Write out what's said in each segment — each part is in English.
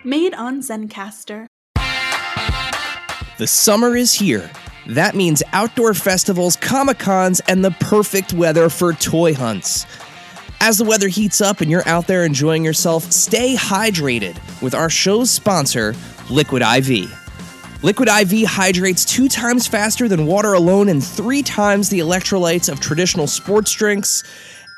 Made on Zencaster. The summer is here. That means outdoor festivals, Comic-Cons, and the perfect weather for toy hunts. As the weather heats up and you're out there enjoying yourself, stay hydrated with our show's sponsor, Liquid IV. Liquid IV hydrates 2 times faster than water alone and 3 times the electrolytes of traditional sports drinks.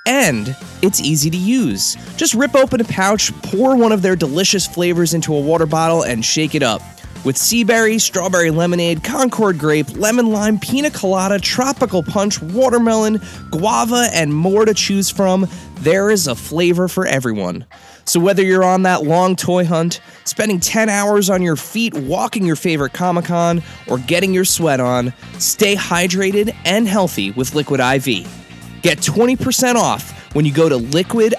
And it's easy to use. Just rip open a pouch, pour one of their delicious flavors into a water bottle, and shake it up. With sea berry, strawberry lemonade, Concord grape, lemon lime, pina colada, tropical punch, watermelon, guava, and more to choose from, there is a flavor for everyone. So whether you're on that long toy hunt, spending 10 hours on your feet walking your favorite Comic-Con, or getting your sweat on, stay hydrated and healthy with Liquid IV. Get 20% off when you go to liquidiv.com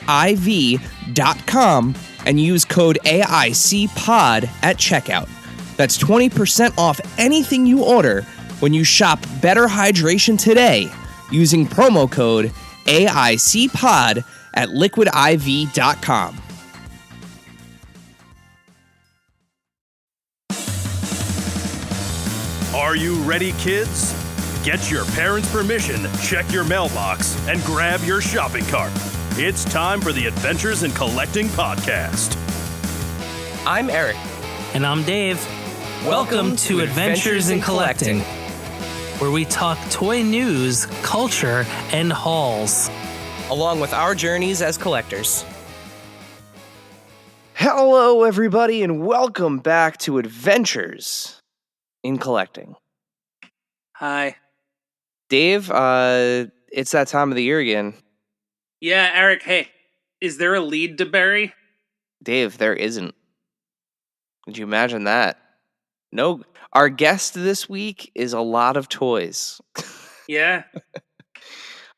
and use code AICPOD at checkout. That's 20% off anything you order when you shop Better Hydration today using promo code AICPOD at liquidiv.com. Are you ready, kids? Get your parents' permission, check your mailbox, and grab your shopping cart. It's time for the Adventures in Collecting podcast. I'm Eric. And I'm Dave. Welcome to Adventures in Collecting, where we talk toy news, culture, and hauls, along with our journeys as collectors. Hello, everybody, and welcome back to Adventures in Collecting. Hi. Dave, it's that time of the year again. Yeah, Eric, hey, is there a lead to bury? Dave, there isn't. Could you imagine that? No, our guest this week is a lot of toys. Yeah.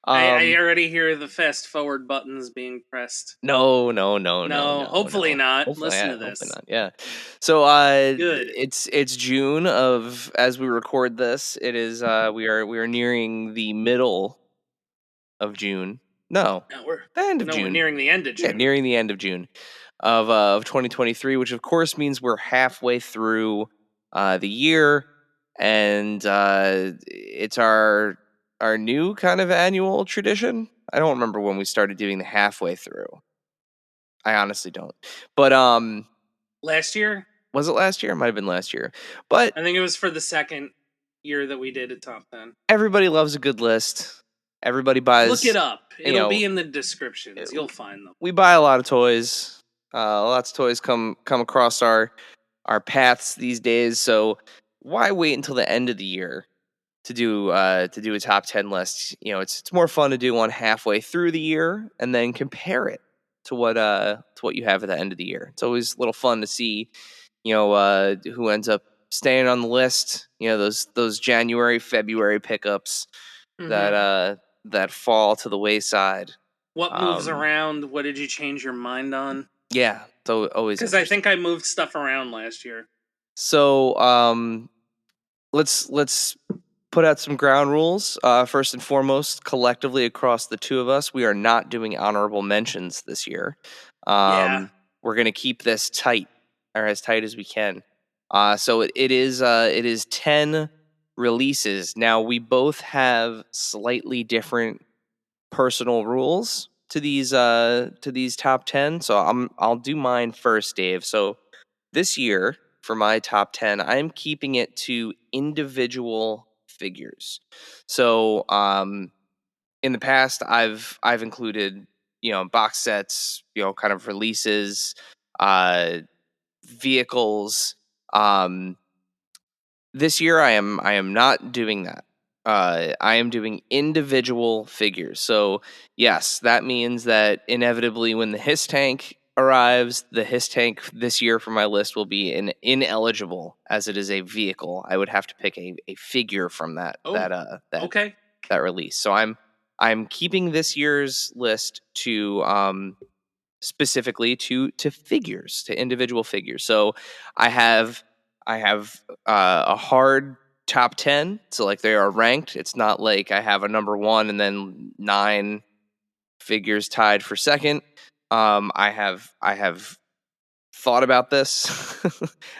I already hear the fast forward buttons being pressed. No. Hopefully not. Hopefully, Listen to this. Hopefully not. Yeah. So, Good. It's June of as we record this. It is we are nearing the middle of June. No, we're the end of June. We're nearing the end of June. Yeah, nearing the end of June of 2023, which of course means we're halfway through the year, and it's our new kind of annual tradition. I don't remember when we started doing the halfway through. I honestly don't. But last year? Was it last year? It might have been last year. But I think it was for the second year that we did a top 10. Everybody loves a good list. Everybody buys. Look it up. It'll be in the descriptions. You'll find them. We buy a lot of toys. Lots of toys come across our paths these days. So why wait until the end of the year to do a top 10 list? You know, it's more fun to do one halfway through the year and then compare it to what you have at the end of the year. It's always a little fun to see, you know, who ends up staying on the list. You know, those January, February pickups that fall to the wayside. What moves around? What did you change your mind on? Yeah, so always, because I think I moved stuff around last year. So let's put out some ground rules. First and foremost, collectively across the two of us, we are not doing honorable mentions this year. We're gonna keep this tight, or as tight as we can. So it is 10 releases. Now we both have slightly different personal rules to these top 10. So I'll do mine first, Dave. So this year for my top 10, I'm keeping it to individual figures. So in the past I've included, you know, box sets, you know, kind of releases, vehicles. This year I am not doing that. I am doing individual figures. So yes, that means that inevitably when the Hiss Tank arrives, the Hiss Tank this year for my list will be ineligible as it is a vehicle. I would have to pick a figure from that release. So I'm keeping this year's list to specifically to figures, to individual figures. So I have a hard top 10, so like they are ranked. It's not like I have a number 1 and then 9 figures tied for second. I have thought about this.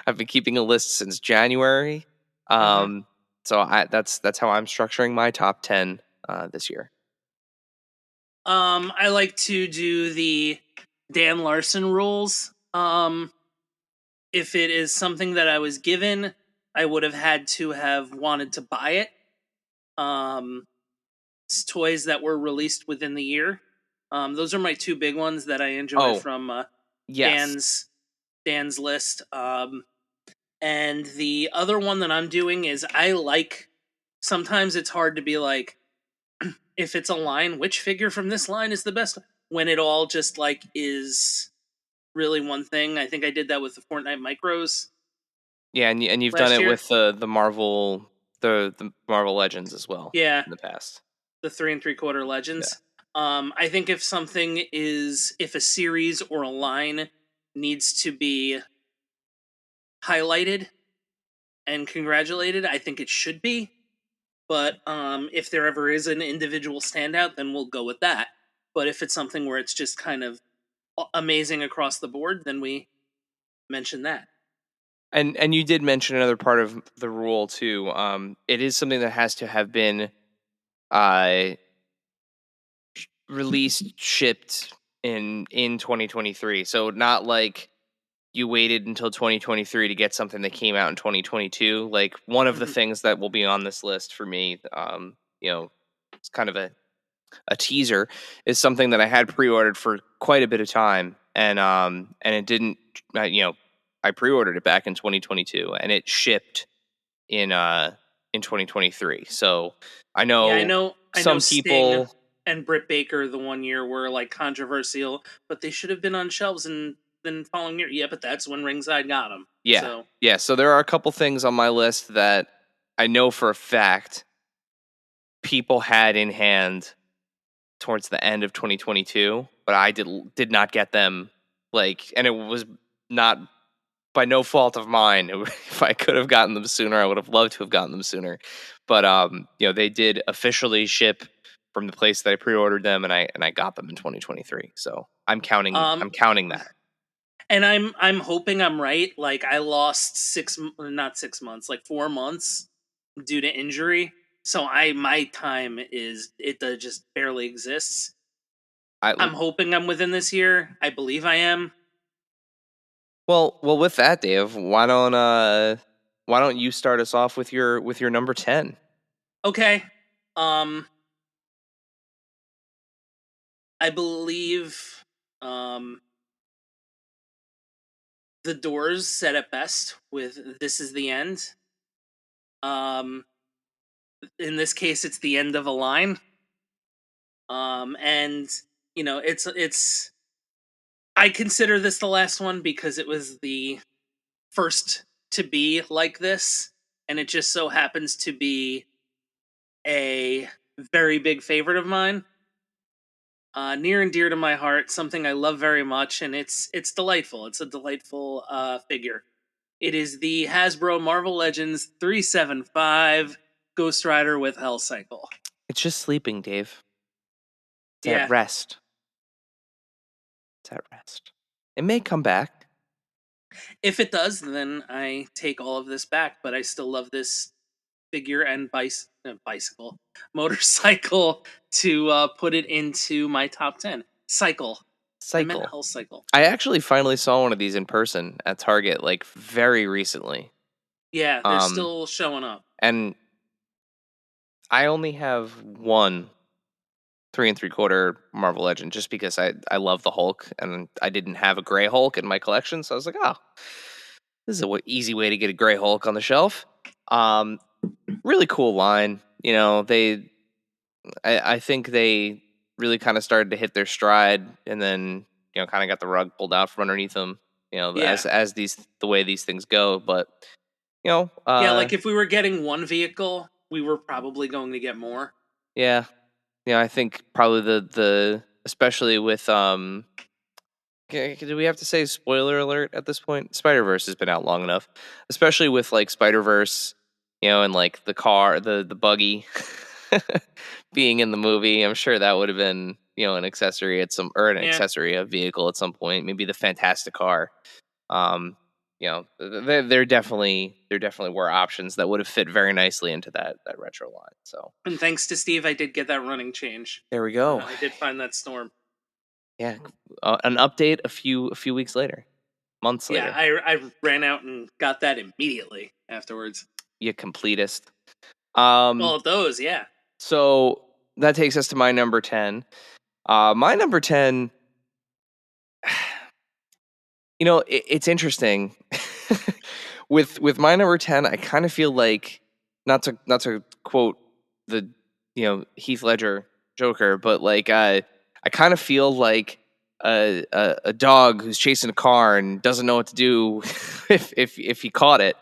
I've been keeping a list since January. So that's how I'm structuring my top 10 this year. I like to do the Dan Larson rules. If it is something that I was given, I would have had to have wanted to buy it. It's toys that were released within the year. Those are my two big ones that I enjoy from Yes. Dan's list. And the other one that I'm doing is sometimes it's hard to be like, if it's a line, which figure from this line is the best? When it all just like is really one thing. I think I did that with the Fortnite Micros. Yeah, and you've done it with the Marvel the Marvel Legends as well. Yeah, in the past, the 3 3/4 Legends. Yeah. I think if a series or a line needs to be highlighted and congratulated, I think it should be. But if there ever is an individual standout, then we'll go with that. But if it's something where it's just kind of amazing across the board, then we mention that. And you did mention another part of the rule too. It is something that has to have been released, shipped in 2023. So not like you waited until 2023 to get something that came out in 2022. Like one of the things that will be on this list for me, it's kind of a teaser, is something that I had pre-ordered for quite a bit of time, and it didn't, I pre-ordered it back in 2022, and it shipped in 2023. So I know, some people. Sting and Britt Baker the one year were like controversial, but they should have been on shelves and then following year. Yeah, but that's when Ringside got them. Yeah, So there are a couple things on my list that I know for a fact people had in hand towards the end of 2022, but I did not get them. And it was not by no fault of mine. If I could have gotten them sooner, I would have loved to have gotten them sooner. But they did officially ship from the place that I pre-ordered them, and I got them in 2023. So I'm counting that. And I'm hoping I'm right. Like I lost 4 months due to injury. So my time just barely exists. I'm hoping I'm within this year. I believe I am. Well, with that, Dave, why don't you start us off with your number 10? Okay. I believe The Doors said it best with "This is the end." In this case, it's the end of a line. And it's. I consider this the last one because it was the first to be like this, and it just so happens to be a very big favorite of mine. Near and dear to my heart, something I love very much, and it's delightful. It's a delightful figure. It is the Hasbro Marvel Legends 375 Ghost Rider with Hell Cycle. It's just sleeping, Dave. It's at rest. It's at rest. It may come back. If it does, then I take all of this back, but I still love this figure and motorcycle to put it into my top 10. Cycle. I meant Hell Cycle. I actually finally saw one of these in person at Target, like very recently. Yeah, they're still showing up. And I only have one 3 3/4 Marvel Legend just because I love the Hulk, and I didn't have a gray Hulk in my collection, so I was like, oh, this is an easy way to get a gray Hulk on the shelf. Really cool line. I think they really kind of started to hit their stride, and then kind of got the rug pulled out from underneath them. As the way these things go. But like if we were getting one vehicle, we were probably going to get more. Yeah, I think probably the especially with do we have to say spoiler alert at this point? Spider-Verse has been out long enough, especially with like Spider-Verse, and like the car, the buggy being in the movie. I'm sure that would have been, an accessory accessory, a vehicle at some point, maybe the Fantastic Car. There definitely were options that would have fit very nicely into that retro line. So, And thanks to Steve, I did get that running change. there we go. I did find that storm. Yeah, an update a few weeks later, months later. Yeah, I ran out and got that immediately afterwards. You completist. Well, those, yeah. So that takes us to my number 10. My number 10. It's interesting. with my number 10, I kind of feel like not to quote the Heath Ledger Joker, but like I kind of feel like a dog who's chasing a car and doesn't know what to do if he caught it.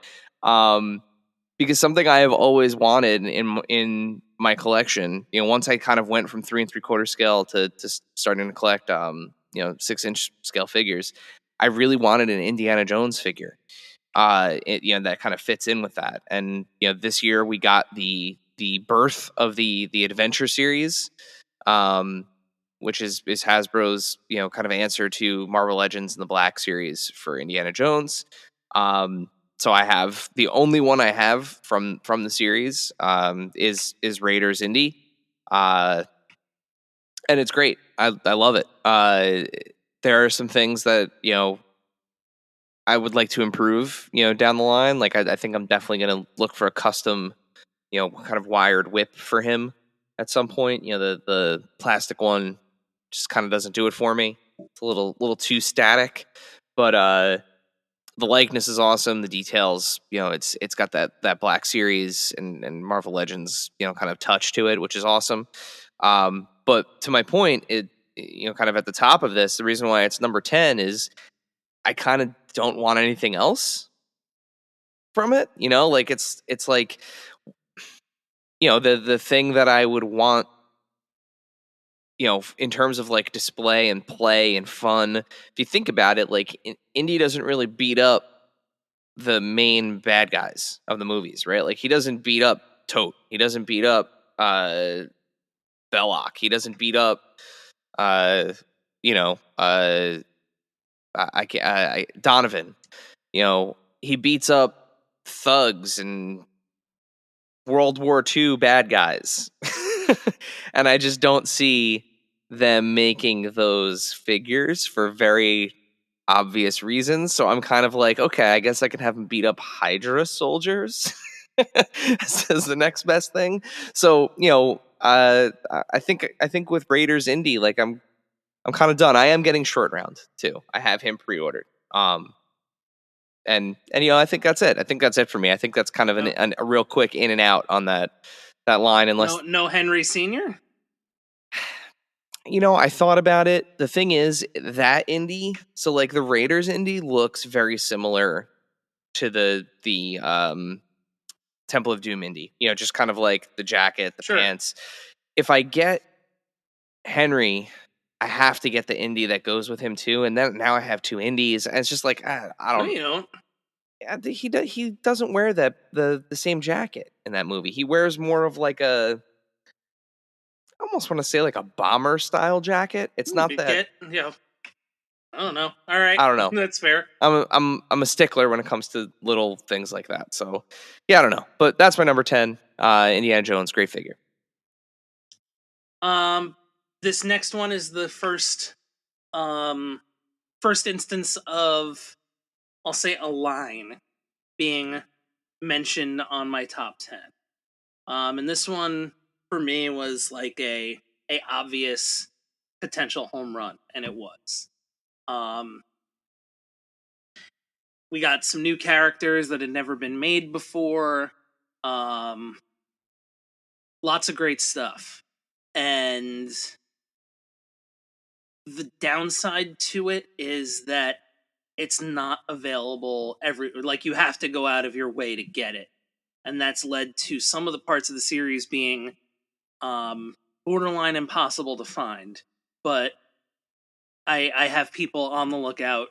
Because something I have always wanted in my collection, once I kind of went from 3 3/4 scale to starting to collect 6-inch scale figures, I really wanted an Indiana Jones figure. That kind of fits in with that. And this year we got the birth of the Adventure series, which is Hasbro's kind of answer to Marvel Legends and the Black series for Indiana Jones. So I have the only one I have from the series is Raiders Indy, and it's great. I love it. There are some things that I would like to improve, down the line. Like I think I'm definitely going to look for a custom, kind of wired whip for him at some point. The plastic one just kind of doesn't do it for me. It's a little too static, but the likeness is awesome. The details, it's got that Black series and Marvel Legends, kind of touch to it, which is awesome. But to my point, it kind of at the top of this, the reason why it's number 10 is I kind of don't want anything else from it. Like it's like the thing that I would want, in terms of like display and play and fun. If you think about it, like Indy doesn't really beat up the main bad guys of the movies, right? Like he doesn't beat up Tote. He doesn't beat up Belloc. He doesn't beat up Donovan. He beats up thugs and World War II bad guys. And I just don't see them making those figures for very obvious reasons. So I'm kind of like, okay, I guess I can have him beat up Hydra soldiers as the next best thing. So, I think with Raiders Indy, like I'm kind of done. I am getting Short Round too. I have him pre-ordered. And I think that's it. I think that's it for me. I think that's kind of a real quick in and out on that line. Unless no Henry Sr. I thought about it. The thing is that Indy, so like the Raiders Indy looks very similar to the Temple of Doom Indy. Just kind of like the jacket, the pants. If I get Henry, I have to get the Indy that goes with him too, and then now I have 2 Indies. And it's just like I don't. No, you don't. Yeah, he doesn't wear the same jacket in that movie. He wears more of like I almost want to say like a bomber style jacket. It's not that. I don't know. All right, I don't know. That's fair. I'm a stickler when it comes to little things like that. So yeah, I don't know. But that's my number 10. Indiana Jones, great figure. This next one is the first instance of, I'll say, a line being mentioned on my top 10. And this one for me was like a obvious potential home run, and it was. We got some new characters that had never been made before. Lots of great stuff. And the downside to it is that it's not available you have to go out of your way to get it. And that's led to some of the parts of the series being borderline impossible to find. But I have people on the lookout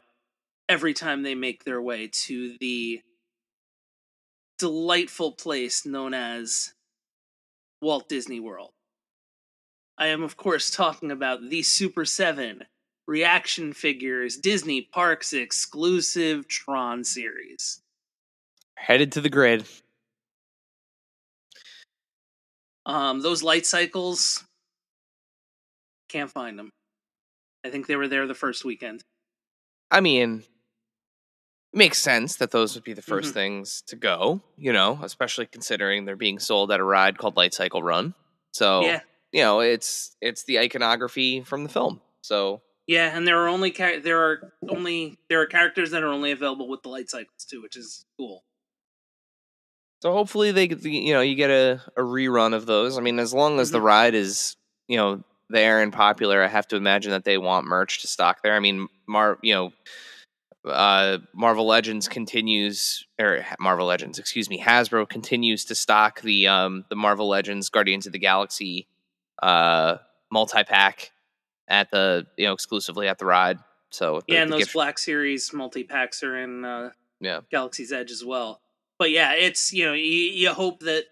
every time they make their way to the delightful place known as Walt Disney World. I am, of course, talking about the Super 7 reaction figures, Disney Parks exclusive Tron series. Headed to the grid. Those light cycles, can't find them. I think they were there the first weekend. I mean, makes sense that those would be the first Mhm. things to go, especially considering they're being sold at a ride called Light Cycle Run. So, Yeah. it's the iconography from the film. So, Yeah, and there are characters that are only available with the light cycles too, which is cool. so hopefully you get a rerun of those. I mean, as long as the Mhm. ride is, there and popular, I have to imagine that they want merch to stock there. I mean, Marvel Legends Marvel Legends, excuse me, Hasbro continues to stock the Marvel Legends Guardians of the Galaxy multi-pack at the exclusively at the ride. So Yeah, the and those gift, Black Series multi-packs are in yeah. Galaxy's Edge as well. But yeah, it's you hope that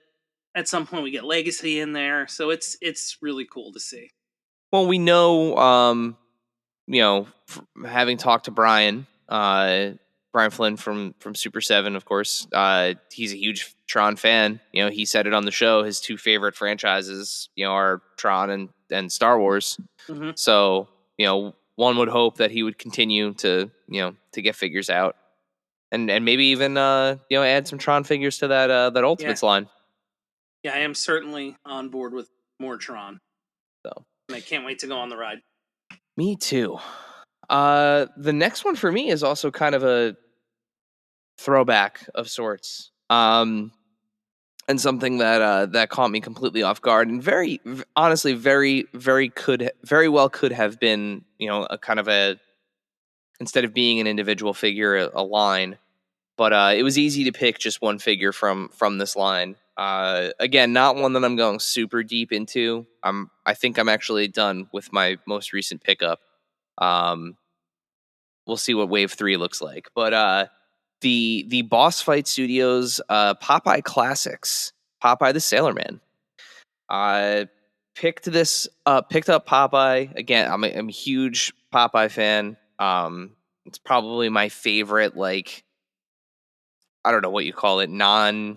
at some point we get Legacy in there, so it's really cool to see. Well, we know, having talked to Brian Flynn from Super 7, of course, he's a huge Tron fan. He said it on the show. His two favorite franchises, are Tron and Star Wars. Mm-hmm. So, one would hope that he would continue to get figures out, and maybe even add some Tron figures to that Ultimates line. Yeah, I am certainly on board with more Tron. So, and I can't wait to go on the ride. Me too. The next one for me is also kind of a throwback of sorts. And something that caught me completely off guard, and honestly, very well could have been, a kind of a, instead of being an individual figure, a line. But it was easy to pick just one figure from this line. Again, not one that I'm going super deep into. I think I'm actually done with my most recent pickup. We'll see what Wave 3 looks like. But the Boss Fight Studios Popeye Classics, Popeye the Sailor Man. I picked up Popeye. Again, I'm a huge Popeye fan. It's probably my favorite, like, I don't know what you call it, non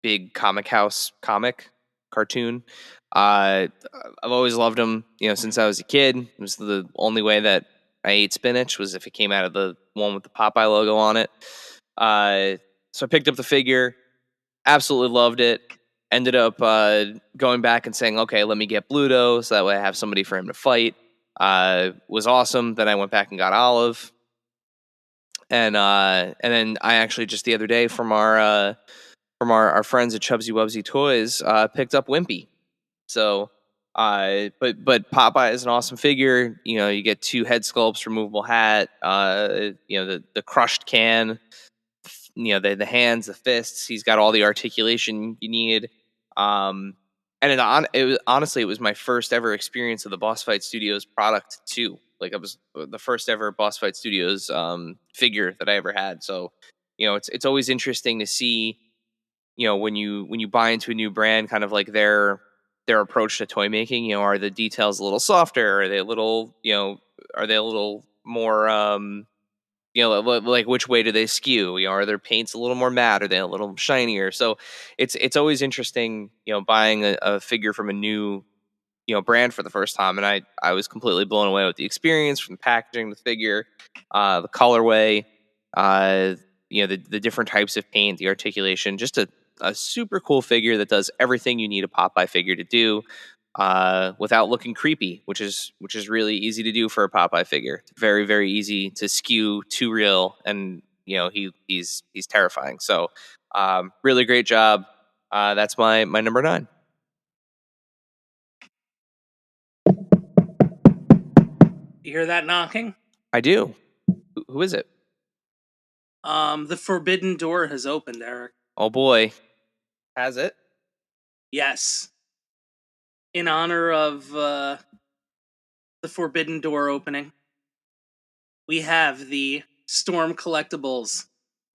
big comic house comic cartoon. I've always loved him, since I was a kid. It was the only way that I ate spinach was if it came out of the one with the Popeye logo on it. So I picked up the figure, absolutely loved it. Ended up going back and saying, okay, let me get Bluto, so that way I have somebody for him to fight. Was awesome. Then I went back and got Olive. And then I actually just the other day from our friends at Chubsy Wubsy Toys picked up Wimpy. So but Popeye is an awesome figure. You get 2 head sculpts, removable hat, the crushed can, the hands, the fists. He's got all the articulation you need. Honestly, it was my first ever experience of the Boss Fight Studios product too. Like, it was the first ever Boss Fight Studios figure that I ever had. So, it's always interesting to see, when you buy into a new brand, kind of like their approach to toy making. Are the details a little softer? Are they a little, more, like which way do they skew? Are their paints a little more matte? Are they a little shinier? So it's always interesting, buying a figure from a new, brand for the first time. And I was completely blown away with the experience, from the packaging, the figure, the colorway, the different types of paint, the articulation, just a super cool figure that does everything you need a Popeye figure to do, without looking creepy, which is really easy to do for a Popeye figure. It's very, very easy to skew too real, and he's terrifying. So, really great job. That's my number 9. You hear that knocking? I do. Who is it? The forbidden door has opened, Eric. Oh boy, has it? Yes. In honor of the forbidden door opening, we have the Storm Collectibles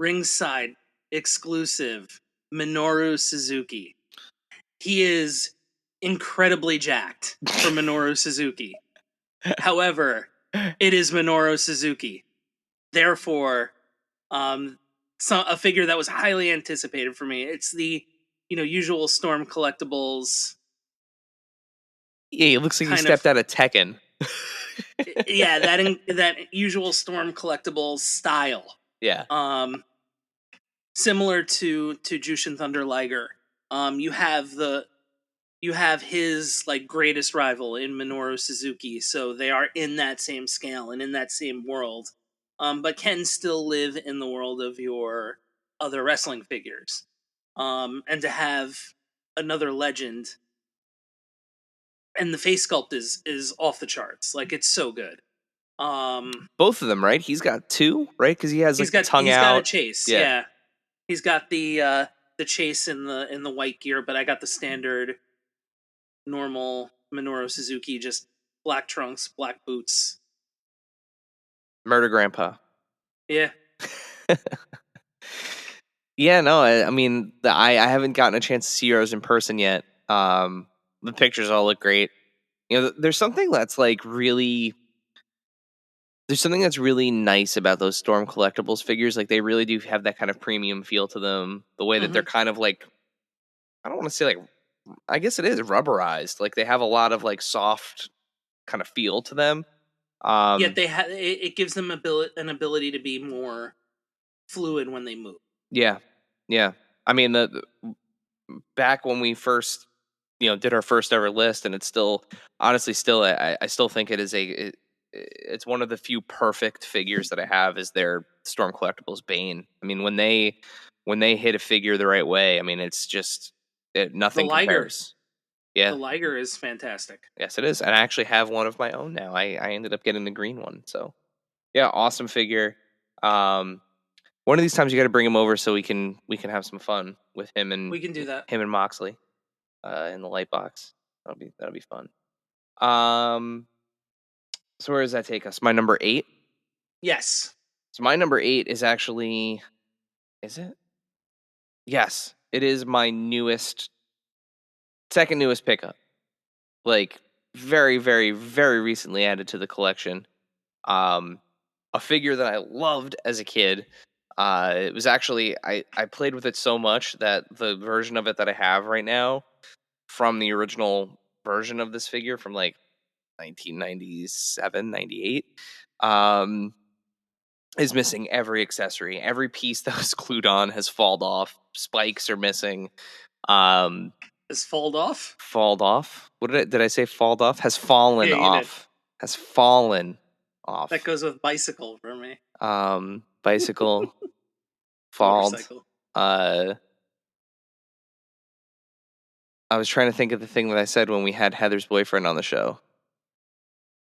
ringside exclusive Minoru Suzuki. He is incredibly jacked for Minoru Suzuki. However, it is Minoru Suzuki. Therefore, a figure that was highly anticipated for me. It's the usual Storm Collectibles. Yeah, he looks like he Kind stepped of- out of Tekken. Yeah, that usual Storm Collectibles style. Yeah. Similar to Jushin Thunder Liger. You have his like greatest rival in Minoru Suzuki, so they are in that same scale and in that same world, but can still live in the world of your other wrestling figures. And to have another legend, and the face sculpt is off the charts. Like, it's so good. Both of them, right? He's got two, right? Because he has like the tongue he's out. got a chase, yeah. He's got the chase in the white gear, but I got the standard normal Minoru Suzuki, just black trunks, black boots. Murder Grandpa. Yeah. Yeah, no, I mean, I haven't gotten a chance to see yours in person yet. The pictures all look great. There's something that's really nice about those Storm Collectibles figures. Like, they really do have that kind of premium feel to them. The way that they're kind of like, I don't want to say like, I guess it is rubberized. Like, they have a lot of like soft kind of feel to them. Yet it gives them an ability to be more fluid when they move. Yeah. I mean, the back when we first, did our first ever list, and it's still, honestly, I still think it is it's one of the few perfect figures that I have is their Storm Collectibles Bane. I mean, when they hit a figure the right way, I mean, it's just nothing compares. Yeah, the Liger is fantastic. Yes, it is, and I actually have one of my own now. I ended up getting the green one, so yeah, awesome figure. One of these times you got to bring him over so we can have some fun with him, and we can do that. Him and Moxley in the light box. That'll be fun. So where does that take us? My number 8? Yes. So my number 8 is actually, is it? Yes, it is my second newest pickup. Like, very, very, very recently added to the collection. A figure that I loved as a kid. It was actually, I played with it so much that the version of it that I have right now from the original version of this figure from like 1997, 98, is missing every accessory. Every piece that was glued on has fallen off. Spikes are missing. Has fallen off? Falled off? What did I say? Falled off? Has fallen off. Has fallen off. That goes with bicycle for me. Bicycle. Falled. Motorcycle. I was trying to think of the thing that I said when we had Heather's boyfriend on the show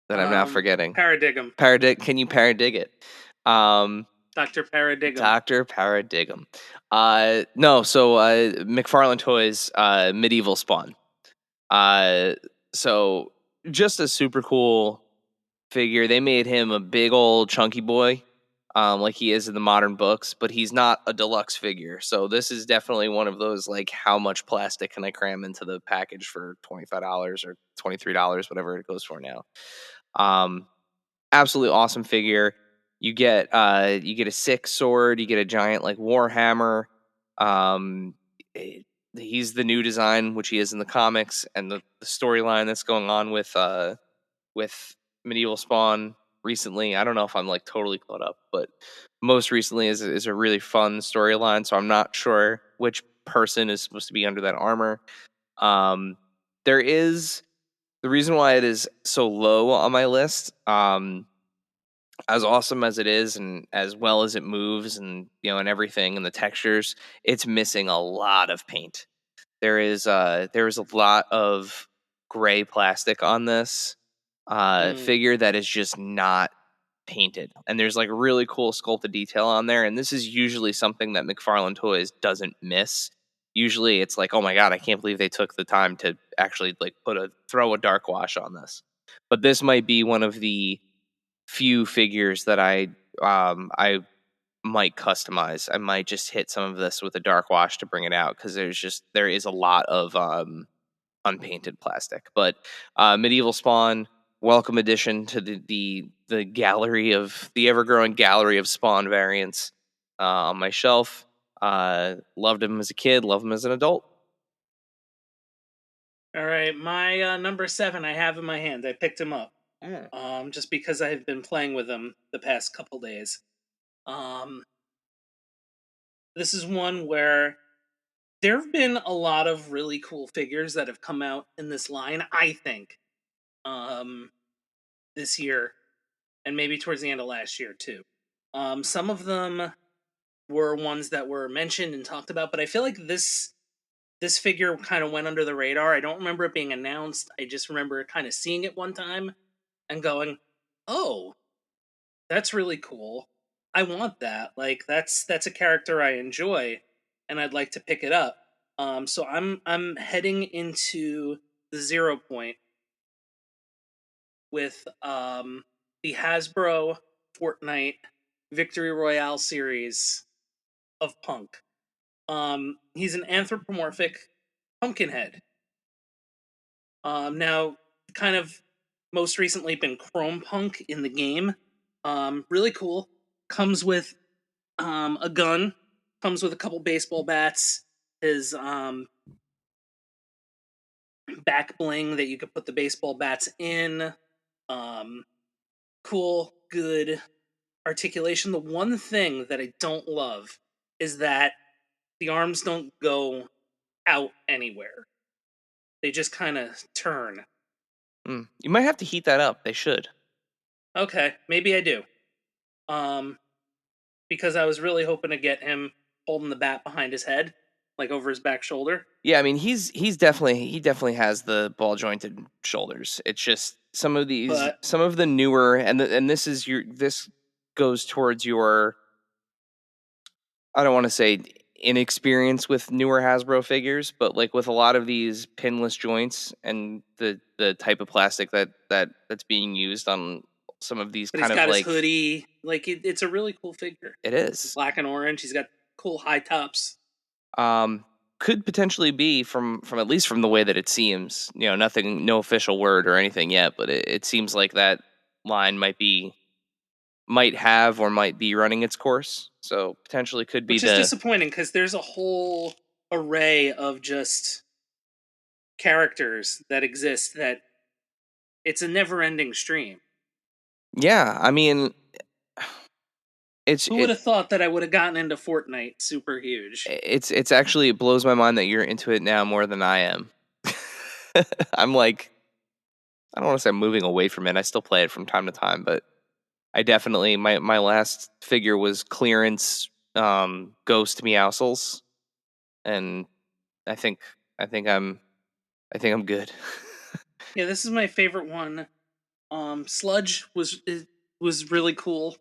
that I'm now forgetting. Paradigm. Can you paradig it? Dr. Paradigm. Dr. Paradigm. No, so McFarlane Toys, Medieval Spawn. So just a super cool figure. They made him a big old chunky boy, like he is in the modern books, but he's not a deluxe figure. So this is definitely one of those, like, how much plastic can I cram into the package for $25 or $23, whatever it goes for now. Absolutely awesome figure. You get a 6 sword, you get a giant like Warhammer. He's the new design, which he is in the comics, and the storyline that's going on with Medieval Spawn recently. I don't know if I'm like totally caught up, but most recently is a really fun storyline. So I'm not sure which person is supposed to be under that armor. There is the reason why it is so low on my list. As awesome as it is, and as well as it moves, and and everything, and the textures, it's missing a lot of paint. There is a lot of gray plastic on this figure that is just not painted, and there's like really cool sculpted detail on there. And this is usually something that McFarlane Toys doesn't miss. Usually, it's like, oh my god, I can't believe they took the time to actually like throw a dark wash on this. But this might be one of the few figures that I might customize. I might just hit some of this with a dark wash to bring it out, because there is a lot of unpainted plastic. But Medieval Spawn, welcome addition to the gallery of the ever-growing gallery of Spawn variants on my shelf. Loved him as a kid, love him as an adult. All right, my number 7 I have in my hand. I picked him up. Just because I've been playing with him the past couple days. This is one where there have been a lot of really cool figures that have come out in this line, I think, this year, and maybe towards the end of last year too. Some of them were ones that were mentioned and talked about, but I feel like this figure kind of went under the radar. I don't remember it being announced. I just remember kind of seeing it one time and going, "Oh, that's really cool. I want that. Like that's a character I enjoy and I'd like to pick it up." So I'm heading into the 0 point with the Hasbro Fortnite Victory Royale series of Punk. He's an anthropomorphic Pumpkinhead. Now, kind of most recently been Chrome Punk in the game. Really cool. Comes with a gun. Comes with a couple baseball bats. His back bling that you could put the baseball bats in. Cool, good articulation. The one thing that I don't love is that the arms don't go out anywhere. They just kind of turn. You might have to heat that up. They should. Okay, maybe I do. Because I was really hoping to get him holding the bat behind his head, like over his back shoulder. Yeah, I mean he definitely has the ball jointed shoulders. It's just some of the newer and this goes towards your, I don't want to say inexperience with newer Hasbro figures, but like with a lot of these pinless joints and the type of plastic that's being used on some of these But kind he's of got his like hoodie. Like it's a really cool figure. it It's is. black and orange. He's got cool high tops. Could potentially be from at least from the way that it seems. You know, nothing, no official word or anything yet, but it seems like that line might have or might be running its course. So potentially could be Which is disappointing because there's a whole array of just characters that exist that it's a never-ending stream. Yeah, I mean, Who would have thought that I would have gotten into Fortnite super huge? it's actually, it blows my mind that you're into it now more than I am. I'm like, I don't want to say I'm moving away from it. I still play it from time to time, but I definitely, my last figure was clearance Ghost Meowscles, and I think I'm good. Yeah, this is my favorite one. Sludge was really cool.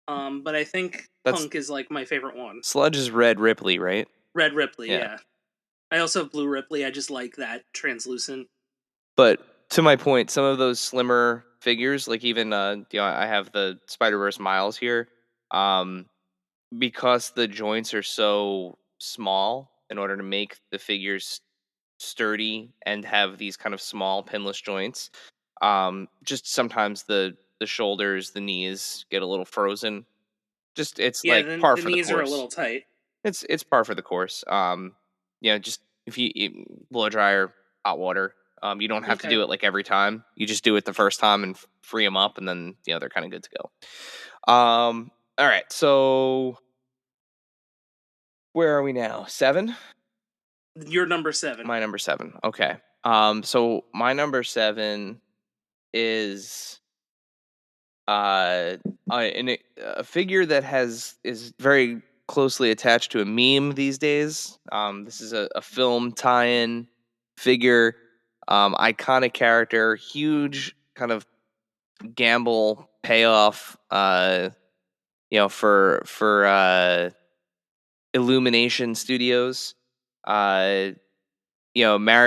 But I think Punk is like my favorite one. Sludge is Red Ripley, right? Red Ripley, yeah. I also have Blue Ripley. I just like that translucent. But to my point, some of those slimmer figures, like even I have the Spider-Verse Miles here, because the joints are so small, in order to make the figures sturdy and have these kind of small pinless joints, just sometimes the shoulders, the knees get a little frozen. Just it's Yeah, like par the for the knees are a course. little tight. It's par for the course. Just if you blow dryer, hot water. You don't have to do it like every time. You just do it the first time and free them up, and then they're kind of good to go. All right, so where are we now? 7? Your number 7. My number 7. Okay. So my number 7 is a figure that is very closely attached to a meme these days. This is a film tie-in figure, iconic character, huge kind of gamble payoff. For Illumination Studios. Mario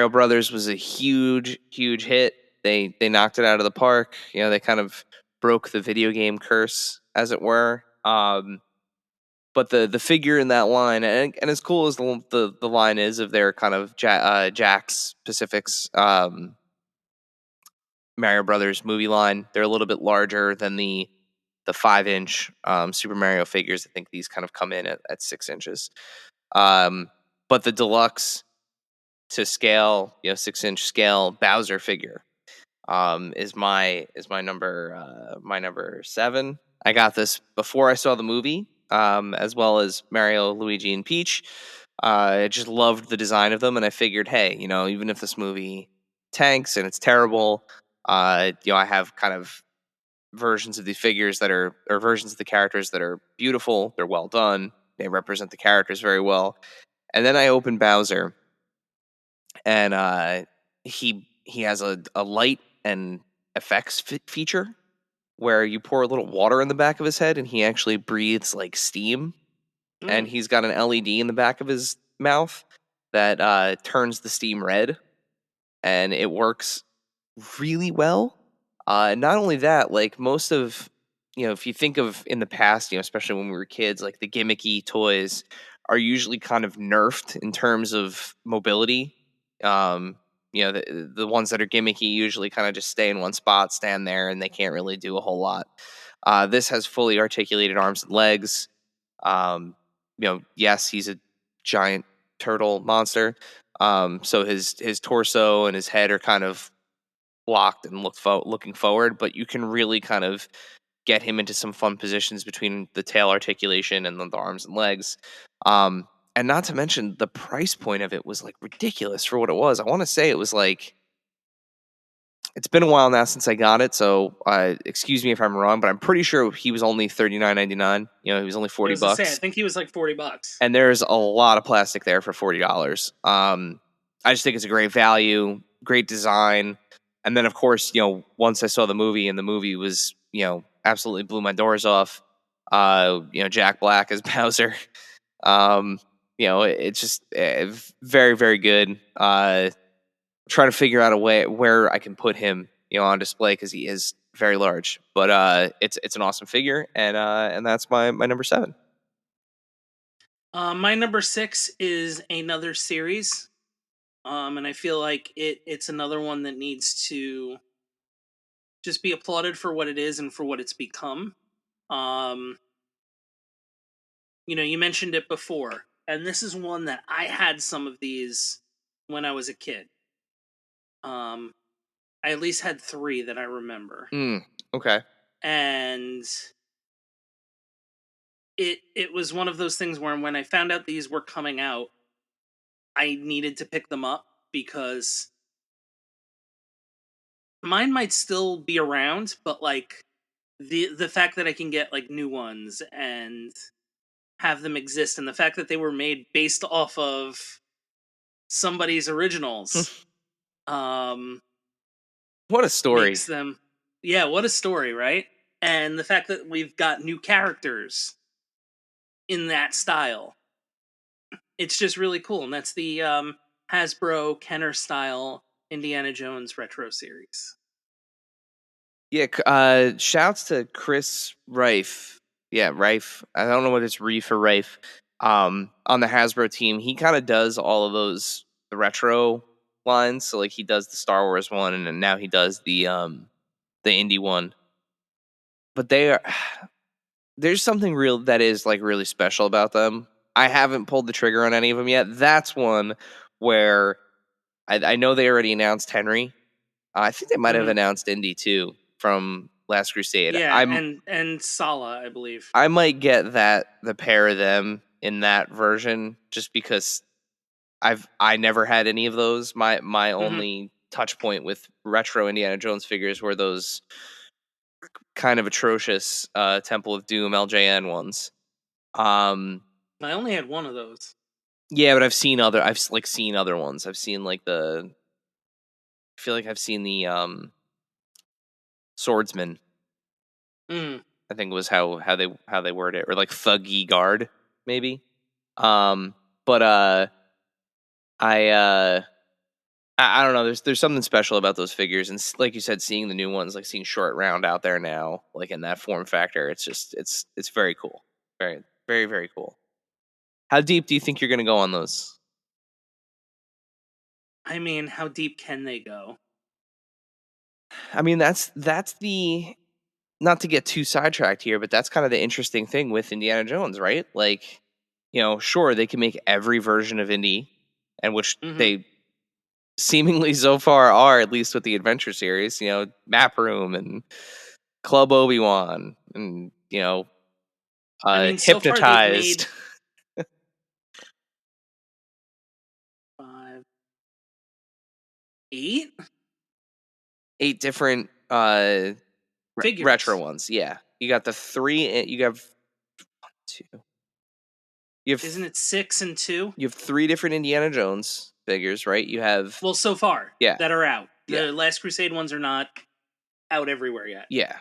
Brothers was a huge hit. They knocked it out of the park. They kind of broke the video game curse, as it were. But the figure in that line, and as cool as the line is of their kind of Jack's Pacific's Mario Brothers movie line. They're a little bit larger than the 5-inch Super Mario figures. I think these kind of come in at 6 inches. But the deluxe to scale, 6-inch scale Bowser figure is my number 7. I got this before I saw the movie, as well as Mario, Luigi, and Peach. I just loved the design of them, and I figured, hey, even if this movie tanks and it's terrible, I have kind of versions of these figures or versions of the characters that are beautiful. They're well done. They represent the characters very well. And then I opened Bowser, and he has a light and effects feature where you pour a little water in the back of his head and he actually breathes like steam. And he's got an LED in the back of his mouth that turns the steam red, and it works really well. Not only that, like most of, if you think of in the past, especially when we were kids, like the gimmicky toys are usually kind of nerfed in terms of mobility. The ones that are gimmicky usually kind of just stay in one spot, stand there, and they can't really do a whole lot. This has fully articulated arms and legs. Yes, he's a giant turtle monster. So his torso and his head are kind of blocked and looking forward, but you can really kind of get him into some fun positions between the tail articulation and the arms and legs. And not to mention the price point of it was like ridiculous for what it was. I want to say it was like, it's been a while now since I got it, so excuse me if I'm wrong, but I'm pretty sure he was only $39.99. He was only $40. I think he was like $40. And there's a lot of plastic there for $40. I just think it's a great value, great design. And then, of course, once I saw the movie, and the movie was, absolutely blew my doors off. Jack Black as Bowser. It's just very, very good. Trying to figure out a way where I can put him, on display because he is very large. But it's an awesome figure, and that's my number 7. My number 6 is another series. And I feel like it's another one that needs to just be applauded for what it is and for what it's become. You mentioned it before, and this is one that I had some of these when I was a kid. I at least had 3 that I remember. Okay. And it was one of those things where when I found out these were coming out, I needed to pick them up because mine might still be around, but like the fact that I can get like new ones and have them exist, and the fact that they were made based off of somebody's originals, What a story. makes them, yeah, what a story, right? And the fact that we've got new characters in that style, it's just really cool. And that's the Hasbro Kenner style Indiana Jones retro series. Yeah, shouts to Chris Rife. Yeah, Rife. I don't know what it's Reef or Rife. On the Hasbro team, he kind of does all of the retro lines. So like he does the Star Wars one, and then now he does the indie one. But there's something real that is like really special about them. I haven't pulled the trigger on any of them yet. That's one where I know they already announced Henry. I think they might have announced Indy too from Last Crusade. Yeah, and Sala, I believe. I might get the pair of them in that version just because I never had any of those. My only touch point with retro Indiana Jones figures were those kind of atrocious Temple of Doom LJN ones. I only had one of those. Yeah, but I've seen other ones. I've seen like I feel like I've seen the Swordsman. I think was how they word it, or like Thuggy Guard maybe. But I don't know. There's something special about those figures, and like you said, seeing the new ones, like seeing Short Round out there now, like in that form factor, it's just it's very cool, very very very cool. How deep do you think you're gonna go on those? I mean, how deep can they go? I mean, that's the, not to get too sidetracked here, but that's kind of the interesting thing with Indiana Jones, right? Like, sure, they can make every version of Indy, and which they seemingly so far are, at least with the Adventure series, Map Room and Club Obi-Wan and, I mean, so far they've Hypnotized. made 5, 8 different figures. retro ones. Yeah. You got the 3, you have 1, 2. Isn't it 6 and 2? You have 3 different Indiana Jones figures, right? You have Well, so far, Yeah. that are out. Yeah. The Last Crusade ones are not out everywhere yet. Yeah.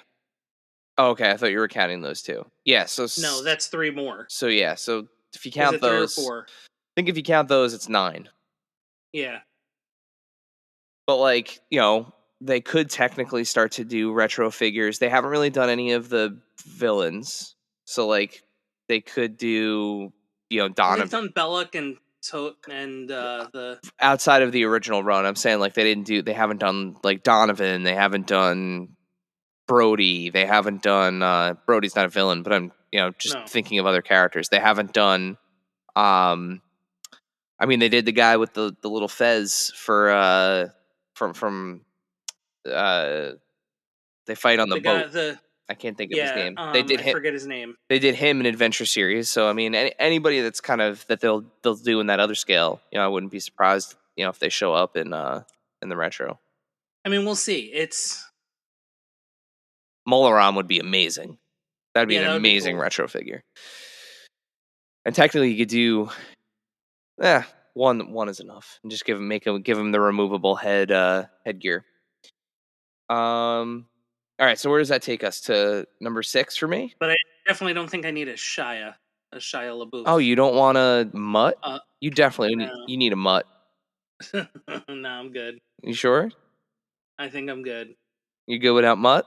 Oh, okay, I thought you were counting those 2. Yeah, so No, that's 3 more. So yeah, so if you Is count it 3 or those, 4? I think if you count those, it's 9. Yeah. But like, they could technically start to do retro figures. They haven't really done any of the villains, so like they could do, Well, Donovan. they've done Belloc and the Outside of the original run. I'm saying like they haven't done like Donovan. They haven't done Brody. They haven't done Brody's not a villain, but I'm just thinking of other characters. They haven't done. I mean, they did the guy with the little fez for from they fight on the boat. I can't think of his name. They did I forget his name. They did him in Adventure series. So I mean, anybody that's kind of that they'll do in that other scale. I wouldn't be surprised if they show up in the retro. I mean, we'll see. It's Molaram would be amazing. That'd be an amazing retro figure. And technically, you could do, one is enough, and just give him the removable headgear. All right, so where does that take us? To number 6 for me? But I definitely don't think I need a Shia LaBeouf. Oh, you don't want a mutt? You definitely need a mutt. No, I'm good. You sure? I think I'm good. You good without mutt?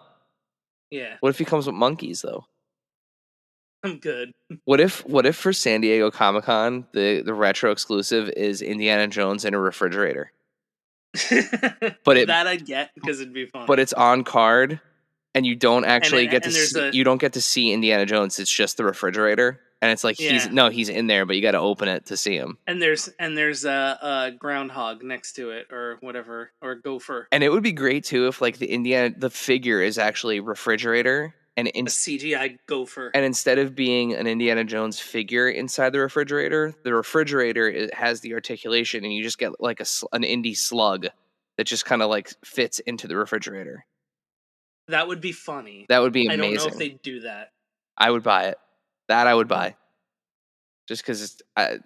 Yeah. What if he comes with monkeys though? I'm good. What if for San Diego Comic-Con the retro exclusive is Indiana Jones in a refrigerator? But that I'd get because it'd be fun. But it's on card, and you don't actually get to see, you don't get to see Indiana Jones. It's just the refrigerator, and it's like he's in there, but you got to open it to see him. And there's a groundhog next to it or whatever, or a gopher. And it would be great too if like the figure is actually refrigerator. And a CGI gopher. And instead of being an Indiana Jones figure inside the refrigerator has the articulation, and you just get like an Indy slug that just kind of like fits into the refrigerator. That would be funny. That would be amazing. I don't know if they'd do that. I would buy it. That I would buy. Just because I'd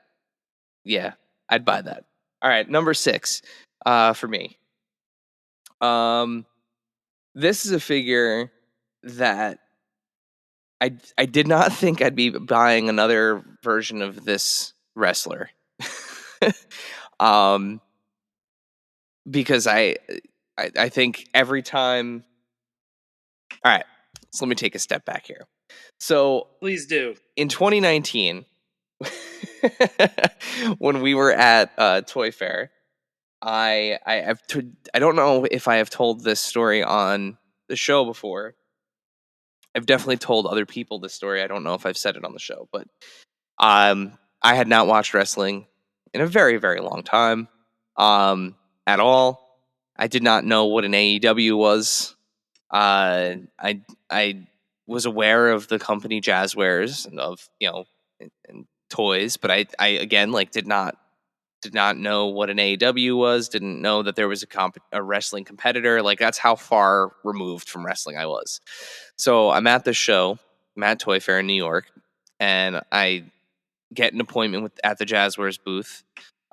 buy that. All right, number 6 for me. This is a figure that I did not think I'd be buying another version of this wrestler. Because I think every time. All right, so let me take a step back here. So please do. In 2019, when we were at Toy Fair, I don't know if I have told this story on the show before. I've definitely told other people this story. I don't know if I've said it on the show, but I had not watched wrestling in a very, very long time at all. I did not know what an AEW was. I was aware of the company Jazzwares and of and toys, but I again like did not know what an AEW was. Didn't know that there was a wrestling competitor. Like that's how far removed from wrestling I was. So I'm at the show. I'm at Toy Fair in New York, and I get an appointment at the Jazzwares booth.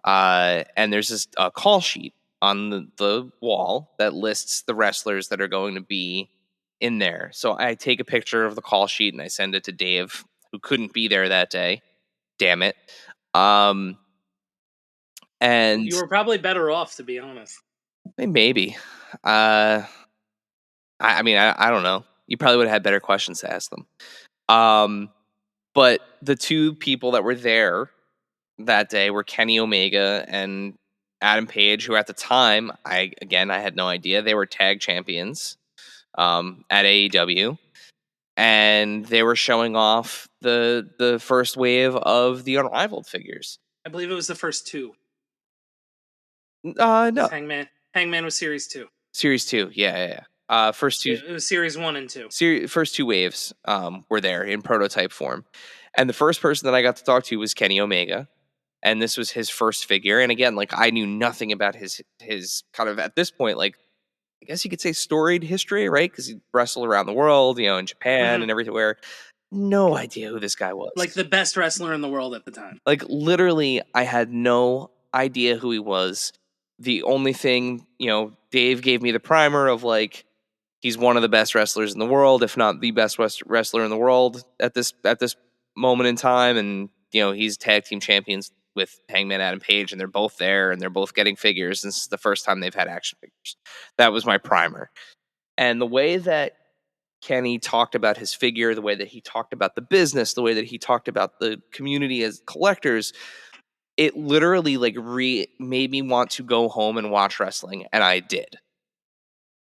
And there's this call sheet on the wall that lists the wrestlers that are going to be in there. So I take a picture of the call sheet and I send it to Dave, who couldn't be there that day. Damn it. And you were probably better off, to be honest. Maybe. I mean, I don't know. You probably would have had better questions to ask them. But the two people that were there that day were Kenny Omega and Adam Page, who at the time, I had no idea, they were tag champions at AEW. And they were showing off the first wave of the Unrivaled figures. I believe it was the first two. No. Hangman was Series 2. Series 2, yeah. First two. It was Series 1 and 2. First two waves were there in prototype form. And the first person that I got to talk to was Kenny Omega. And this was his first figure. And again, like, I knew nothing about his kind of, at this point, like, I guess you could say storied history, right? Because he wrestled around the world, in Japan and everywhere. No idea who this guy was. Like the best wrestler in the world at the time. Like, literally, I had no idea who he was. The only thing, Dave gave me the primer of, like, he's one of the best wrestlers in the world, if not the best wrestler in the world at this moment in time. And, he's tag team champions with Hangman Adam Page, and they're both there, and they're both getting figures. This is the first time they've had action figures. That was my primer. And the way that Kenny talked about his figure, the way that he talked about the business, the way that he talked about the community as collectors, it literally like made me want to go home and watch wrestling, and I did.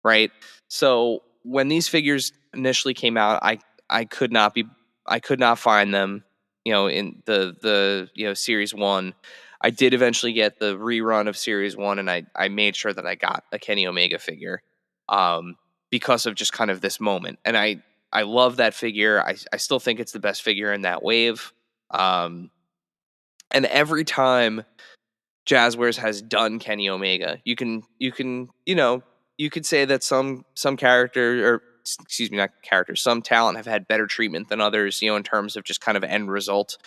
Right? So when these figures initially came out, I could not find them, in the Series 1. I did eventually get the rerun of Series 1, and I made sure that I got a Kenny Omega figure because of just kind of this moment. And I love that figure. I still think it's the best figure in that wave. And every time Jazzwares has done Kenny Omega, you could say that some character, or excuse me, not characters, some talent have had better treatment than others, in terms of just kind of end result,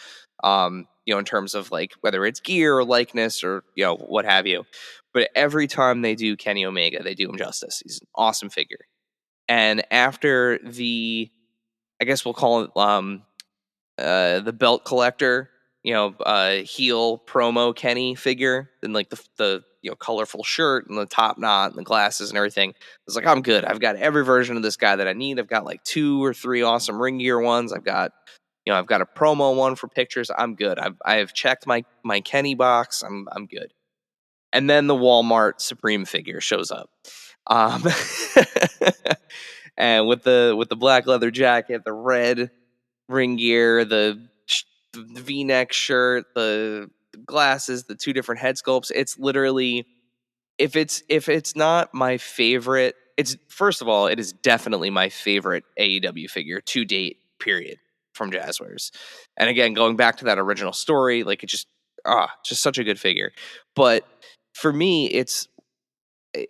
in terms of like whether it's gear or likeness or, what have you. But every time they do Kenny Omega, they do him justice. He's an awesome figure. And after I guess we'll call it the belt collector, heel promo Kenny figure, and like the colorful shirt and the top knot and the glasses and everything. I was like, I'm good. I've got every version of this guy that I need. I've got like 2 or 3 awesome ring gear ones. I've got a promo one for pictures. I'm good. I have checked my Kenny box. I'm good. And then the Walmart Supreme figure shows up. And with the black leather jacket, the red ring gear, the V-neck shirt, the glasses, the 2 different head sculpts. It's literally, if it's not my favorite, it's, first of all, it is definitely my favorite AEW figure to date, period, from Jazzwares. And again, going back to that original story, like, it just such a good figure. But for me, it's,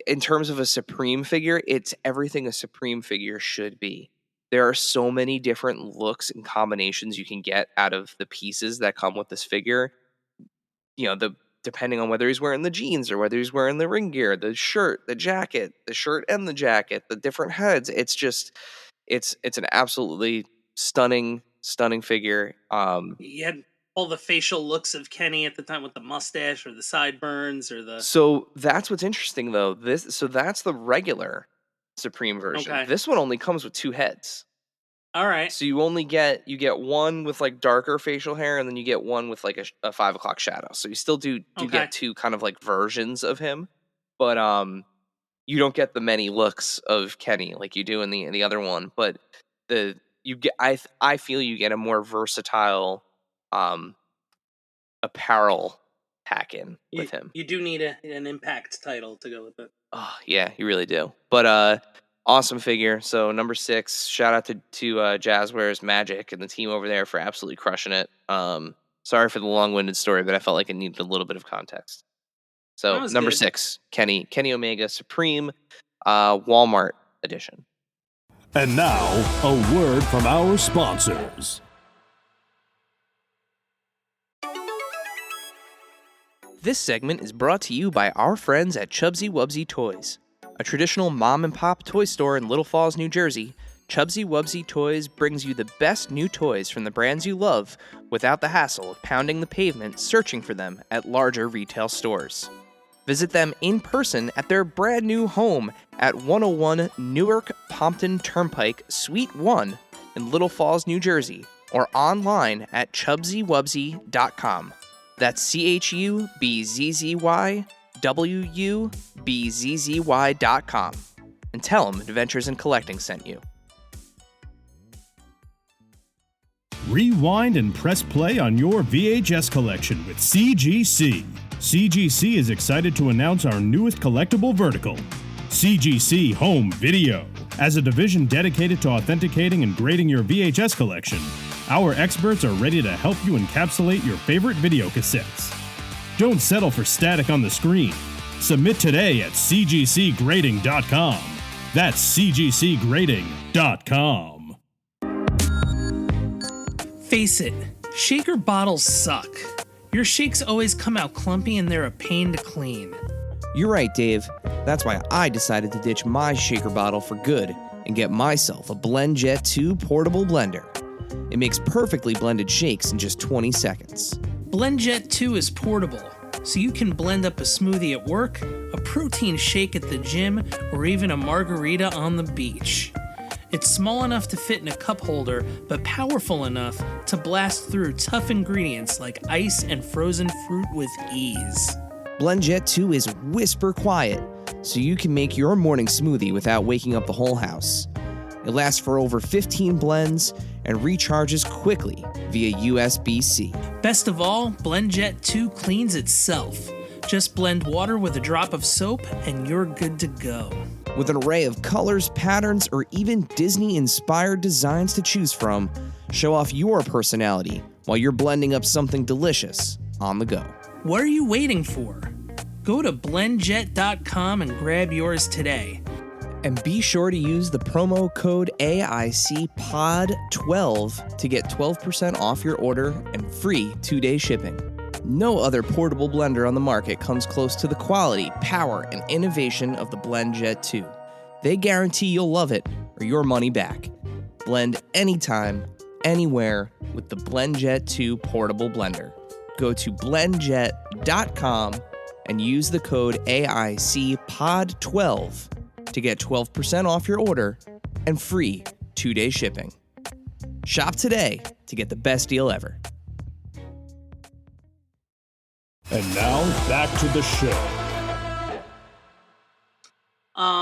in terms of a Supreme figure, it's everything a Supreme figure should be. There are so many different looks and combinations you can get out of the pieces that come with this figure. Depending on whether he's wearing the jeans or whether he's wearing the ring gear, the shirt, the jacket, the shirt and the jacket, the different heads. It's just, it's an absolutely stunning figure. He had all the facial looks of Kenny at the time with the mustache or the sideburns or the. So that's what's interesting though. That's the regular Supreme version. Okay. This one only comes with 2 heads. All right. So you get one with like darker facial hair, and then you get one with like a 5 o'clock shadow. So you still do get 2 kind of like versions of him, but you don't get the many looks of Kenny like you do in the other one. But I feel you get a more versatile apparel pack in with him. You do need an Impact title to go with it. Oh yeah, you really do. But awesome figure. So number 6, shout out to Jazzwares Magic and the team over there for absolutely crushing it. Sorry for the long-winded story, but I felt like it needed a little bit of context. So number good. 6, Kenny Omega Supreme, Walmart edition. And now, a word from our sponsors. This segment is brought to you by our friends at Chubsy Wubsy Toys. A traditional mom-and-pop toy store in Little Falls, New Jersey, Chubsy Wubsy Toys brings you the best new toys from the brands you love without the hassle of pounding the pavement searching for them at larger retail stores. Visit them in person at their brand new home at 101 Newark Pompton Turnpike, Suite 1 in Little Falls, New Jersey, or online at chubsywubsy.com. That's CHUBZZY.com. WUBZZY.com and tell them Adventures in Collecting sent you. Rewind and press play on your VHS collection with CGC. CGC is excited to announce our newest collectible vertical, CGC Home Video. As a division dedicated to authenticating and grading your VHS collection, our experts are ready to help you encapsulate your favorite video cassettes. Don't settle for static on the screen. Submit today at cgcgrading.com. That's cgcgrading.com. Face it, shaker bottles suck. Your shakes always come out clumpy and they're a pain to clean. You're right, Dave. That's why I decided to ditch my shaker bottle for good and get myself a BlendJet 2 portable blender. It makes perfectly blended shakes in just 20 seconds. BlendJet 2 is portable, so you can blend up a smoothie at work, a protein shake at the gym, or even a margarita on the beach. It's small enough to fit in a cup holder, but powerful enough to blast through tough ingredients like ice and frozen fruit with ease. BlendJet 2 is whisper quiet, so you can make your morning smoothie without waking up the whole house. It lasts for over 15 blends and recharges quickly via USB-C. Best of all, BlendJet 2 cleans itself. Just blend water with a drop of soap and you're good to go. With an array of colors, patterns, or even Disney-inspired designs to choose from, show off your personality while you're blending up something delicious on the go. What are you waiting for? Go to blendjet.com and grab yours today. And be sure to use the promo code AICPOD12 to get 12% off your order and free 2-day shipping. No other portable blender on the market comes close to the quality, power, and innovation of the BlendJet 2. They guarantee you'll love it or your money back. Blend anytime, anywhere with the BlendJet 2 portable blender. Go to blendjet.com and use the code AICPOD12 to get 12% off your order and free 2-day shipping. Shop today to get the best deal ever. And now, back to the show.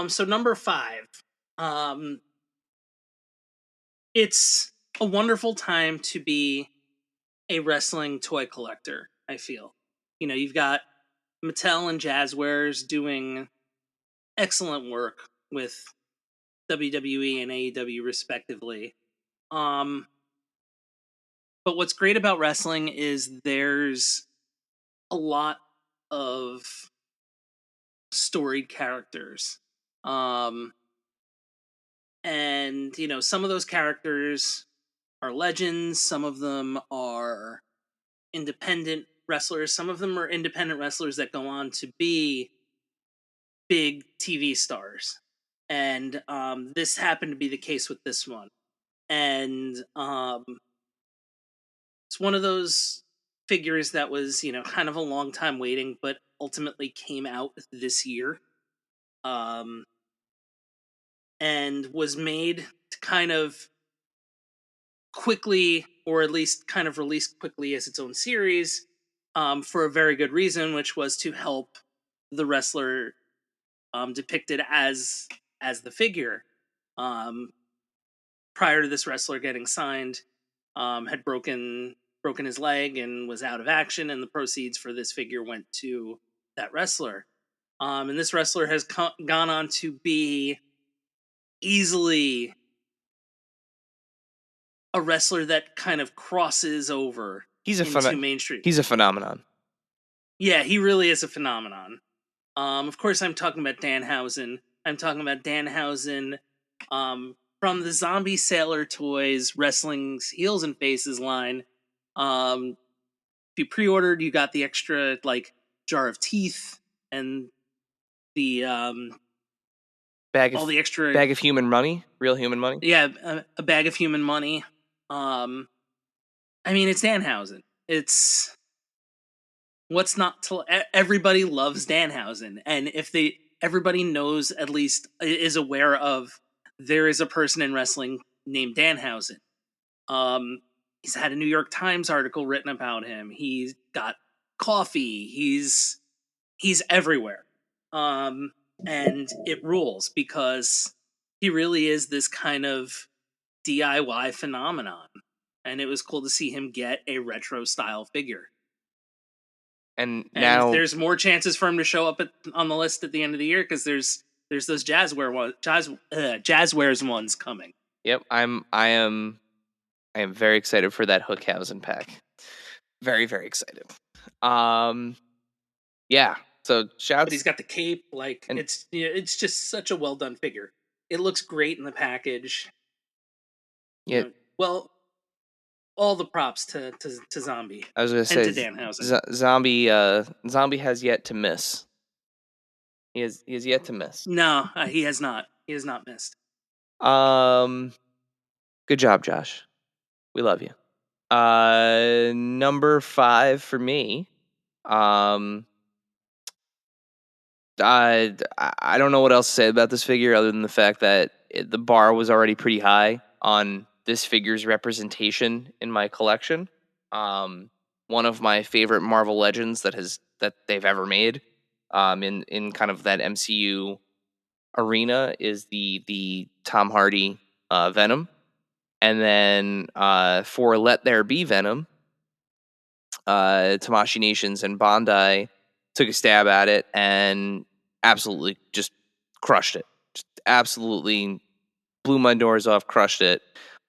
So number 5. It's a wonderful time to be a wrestling toy collector, I feel. You know, you've got Mattel and Jazzwares doing excellent work with WWE and AEW respectively. But what's great about wrestling is there's a lot of storied characters. And, you know, some of those characters are legends, some of them are independent wrestlers, some of them are independent wrestlers that go on to be big TV stars. And this happened to be the case with this one. And it's one of those figures that was, you know, kind of a long time waiting, but ultimately came out this year. And was made to kind of quickly, or at least kind of released quickly as its own series, for a very good reason, which was to help the wrestler depicted as the figure. Prior to this wrestler getting signed, had broken his leg and was out of action, and the proceeds for this figure went to that wrestler. And this wrestler has gone on to be easily a wrestler that kind of crosses over into mainstream. He's a phenomenon. Yeah, he really is a phenomenon. Of course, I'm talking about Danhausen. I'm talking about Danhausen from the Zombie Sailor Toys Wrestling's Heels and Faces line. If you pre-ordered, you got the extra jar of teeth and the bag of human money, real human money. Yeah, a bag of human money. I mean, it's Danhausen. It's what's not to. Everybody loves Danhausen, and if everybody knows, at least is aware of, there is a person in wrestling named Danhausen. He's had a New York Times article written about him. He's got coffee. He's he's everywhere. And it rules because he really is this kind of DIY phenomenon. And it was cool to see him get a retro style figure. And And now there's more chances for him to show up on the list at the end of the year because there's those Jazzwares ones coming. yep, I am very excited for that Hookhausen pack. Very, very excited. Yeah. So shouts. But he's got the cape, And- it's just such a well done figure. It looks great in the package. Yeah. Well, all the props to Zombie. I was gonna And say to Danhausen. Zombie has yet to miss. He has yet to miss. No, he has not. He has not missed. Good job, Josh. We love you. Number 5 for me. I don't know what else to say about this figure other than the fact that the bar was already pretty high on this figure's representation in my collection. One of my favorite Marvel Legends that they've ever made, in kind of that MCU arena is the Tom Hardy Venom, and then for Let There Be Venom, Tamashii Nations and Bandai took a stab at it and absolutely just crushed it. Just absolutely blew my doors off, crushed it.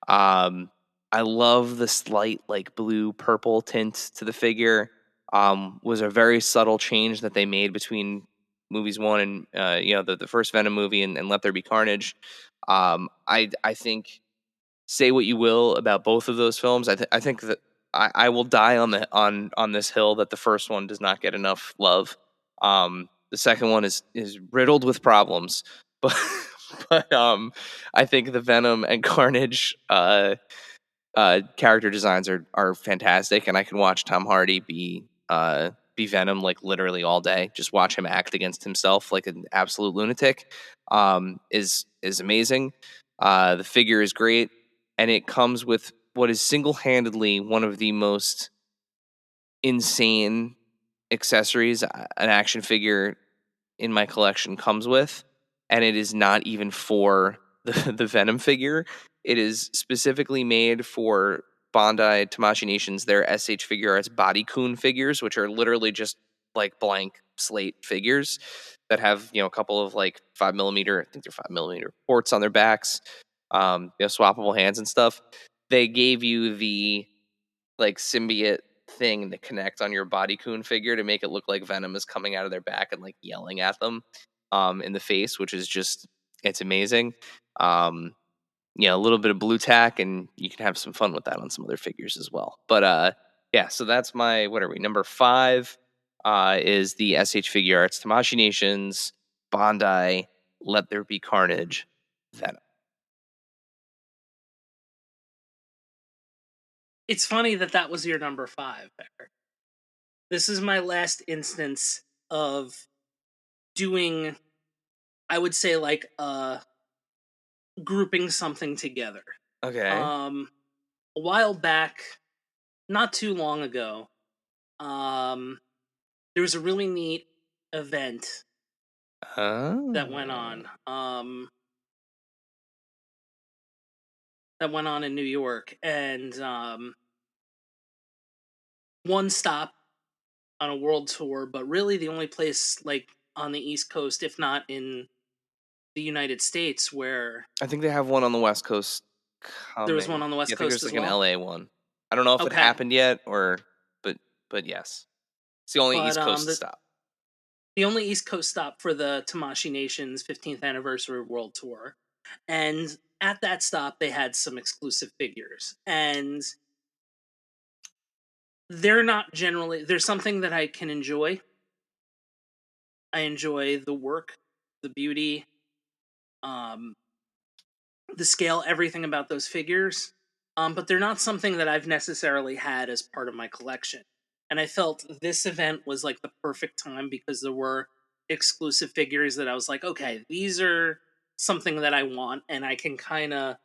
I love the slight like blue purple tint to the figure. Was a very subtle change that they made between movies 1 and the first Venom movie and Let There Be Carnage. I think, say what you will about both of those films, I think that I will die on this hill that the first one does not get enough love. The second one is riddled with problems, but I think the Venom and Carnage character designs are fantastic, and I can watch Tom Hardy be Venom like literally all day. Just watch him act against himself like an absolute lunatic. Is amazing. The figure is great, and it comes with what is single-handedly one of the most insane accessories an action figure in my collection comes with, and it is not even for the Venom figure. It is specifically made for Bandai Tamashii Nations, their SH Figure Arts Bodycoon figures, which are literally just like blank slate figures that have a couple of like 5mm, I think they're 5mm ports on their backs, swappable hands and stuff. They gave you the like symbiote thing to connect on your Bodycoon figure to make it look like Venom is coming out of their back and like yelling at them in the face, which is just, it's amazing. A little bit of blue tack, and you can have some fun with that on some other figures as well. But yeah, so that's my, what are we, number 5 is the SH Figure Arts Tamashii Nations Bandai Let There Be Carnage Venom. It's funny that was your number 5, Eric. This is my last instance of doing, I would say, like, grouping something together. Okay. A while back, not too long ago, there was a really neat event that went on. That went on in New York, and one stop on a world tour, but really the only place like on the East Coast, if not in the United States, where I think they have one on the West Coast coming. there was one on the West I think Coast there's as like well? an LA one. I don't know if it Okay. happened yet but yes. It's the only East Coast stop. The only East Coast stop for the Tamashii Nations 15th Anniversary World Tour. And at that stop, they had some exclusive figures. And they're not generally... There's something that I can enjoy. I enjoy the work, the beauty, the scale, everything about those figures. But they're not something that I've necessarily had as part of my collection. And I felt this event was like the perfect time because there were exclusive figures that I was like, okay, these are something that I want, and I can kind of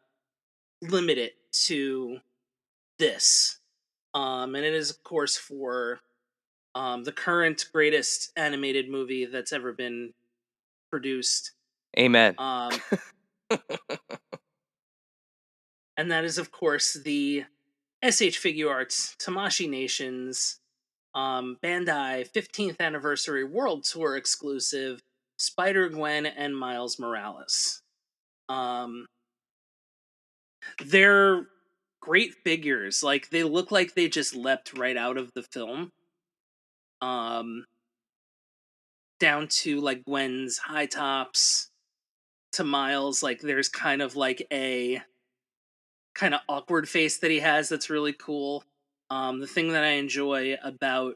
limit it to this. And it is, of course, for The current greatest animated movie that's ever been produced. Amen. And that is, of course, the SH Figure Arts Tamashii Nations Bandai 15th Anniversary World Tour exclusive Spider-Gwen and Miles Morales. They're great figures. Like, they look like they just leapt right out of the film. Down to, like, Gwen's high tops to Miles. Like, there's kind of like a kind of awkward face that he has that's really cool. The thing that I enjoy about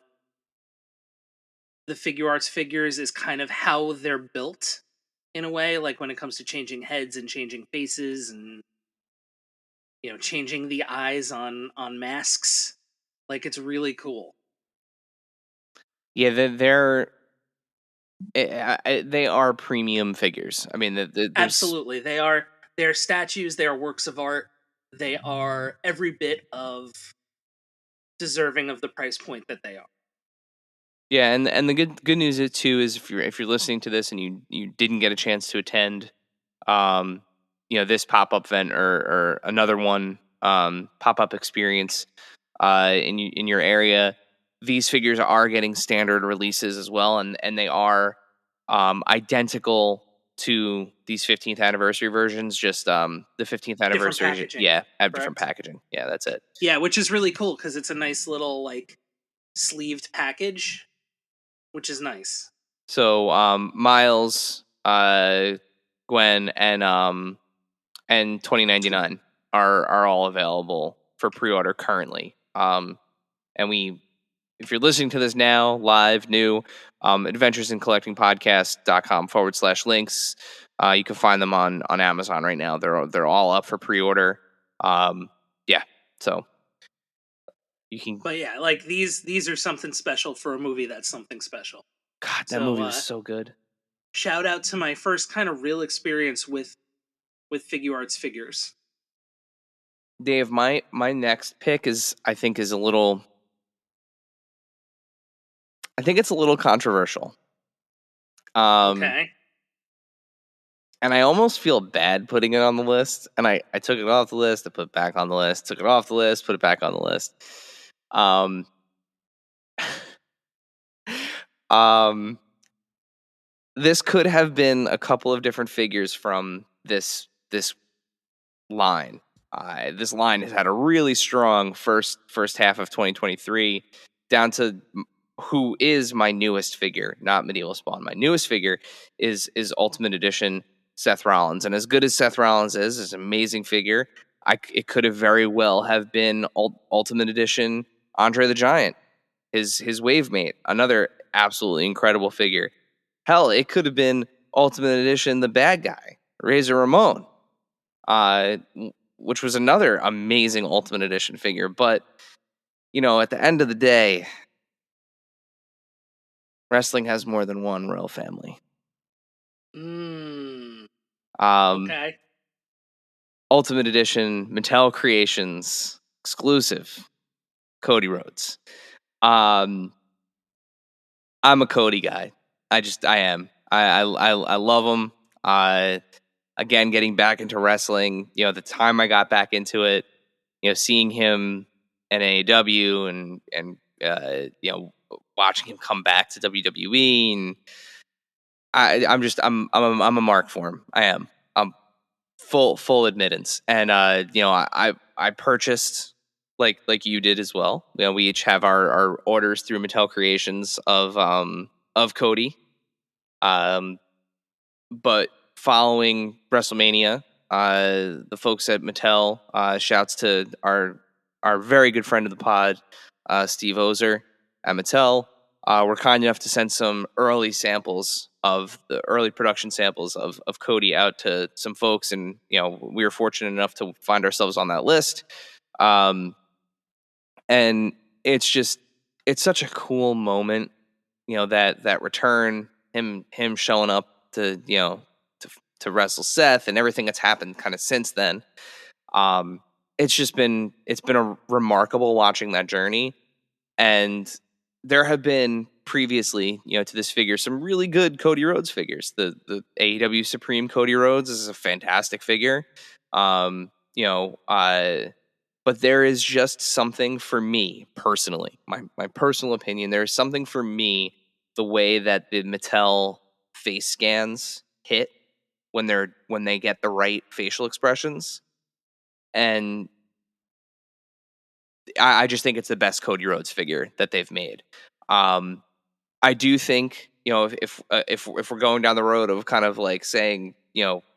the figure arts figures is kind of how they're built in a way, like when it comes to changing heads and changing faces and, you know, changing the eyes on masks. Like, it's really cool. Yeah, they are premium figures. I mean, Absolutely. They're statues, they are works of art. They are every bit of deserving of the price point that they are. Yeah, and the good news is too is if you're listening to this and you didn't get a chance to attend, this pop-up event or another one, pop-up experience, in your area, these figures are getting standard releases as well, and they are identical to these 15th anniversary versions. Just the 15th anniversary, packaging, have different correct? packaging. Yeah, that's it. Yeah, which is really cool because it's a nice little, like, sleeved package, which is nice. So Miles, Gwen, and 2099 are all available for pre-order currently. And if you're listening to this now, live, new, adventuresincollectingpodcast.com/links. You can find them on Amazon right now. They're all up for pre-order. So you can. But yeah, like, these are something special for a movie that's something special. God, that movie was so good. Shout out to my first kind of real experience with figure arts figures. Dave, my next pick is a little. I think it's a little controversial. Okay. And I almost feel bad putting it on the list. And I took it off the list, I put it back on the list, took it off the list, put it back on the list. This could have been a couple of different figures from this line. This line has had a really strong first half of 2023, down to who is my newest figure, not Medieval Spawn. My newest figure is Ultimate Edition Seth Rollins, and as good as Seth Rollins is an amazing figure. It could have very well have been Ultimate Edition Andre the Giant, his wave mate, another absolutely incredible figure. Hell, it could have been Ultimate Edition the bad guy, Razor Ramon, which was another amazing Ultimate Edition figure. But, at the end of the day, wrestling has more than one royal family. Okay. Ultimate Edition, Mattel Creations, exclusive, Cody Rhodes. I'm a Cody guy. I am. I love him. Again, getting back into wrestling, the time I got back into it, seeing him in AEW and watching him come back to WWE, and I'm a mark for him. I am. Full admittance. And I purchased like you did as well. We each have our orders through Mattel Creations of Cody. But following WrestleMania, the folks at Mattel, shouts to our very good friend of the pod, Steve Ozer at Mattel, were kind enough to send some early production samples of Cody out to some folks, and we were fortunate enough to find ourselves on that list. And it's such a cool moment, that return, him showing up to wrestle Seth and everything that's happened kind of since then. It's been a remarkable watching that journey. And there have been previously, to this figure, some really good Cody Rhodes figures. The AEW Supreme Cody Rhodes is a fantastic figure. But there is just something for me personally, my personal opinion. There is something for me, the way that the Mattel face scans hit when they get the right facial expressions, and I just think it's the best Cody Rhodes figure that they've made. I do think, if we're going down the road of kind of like saying,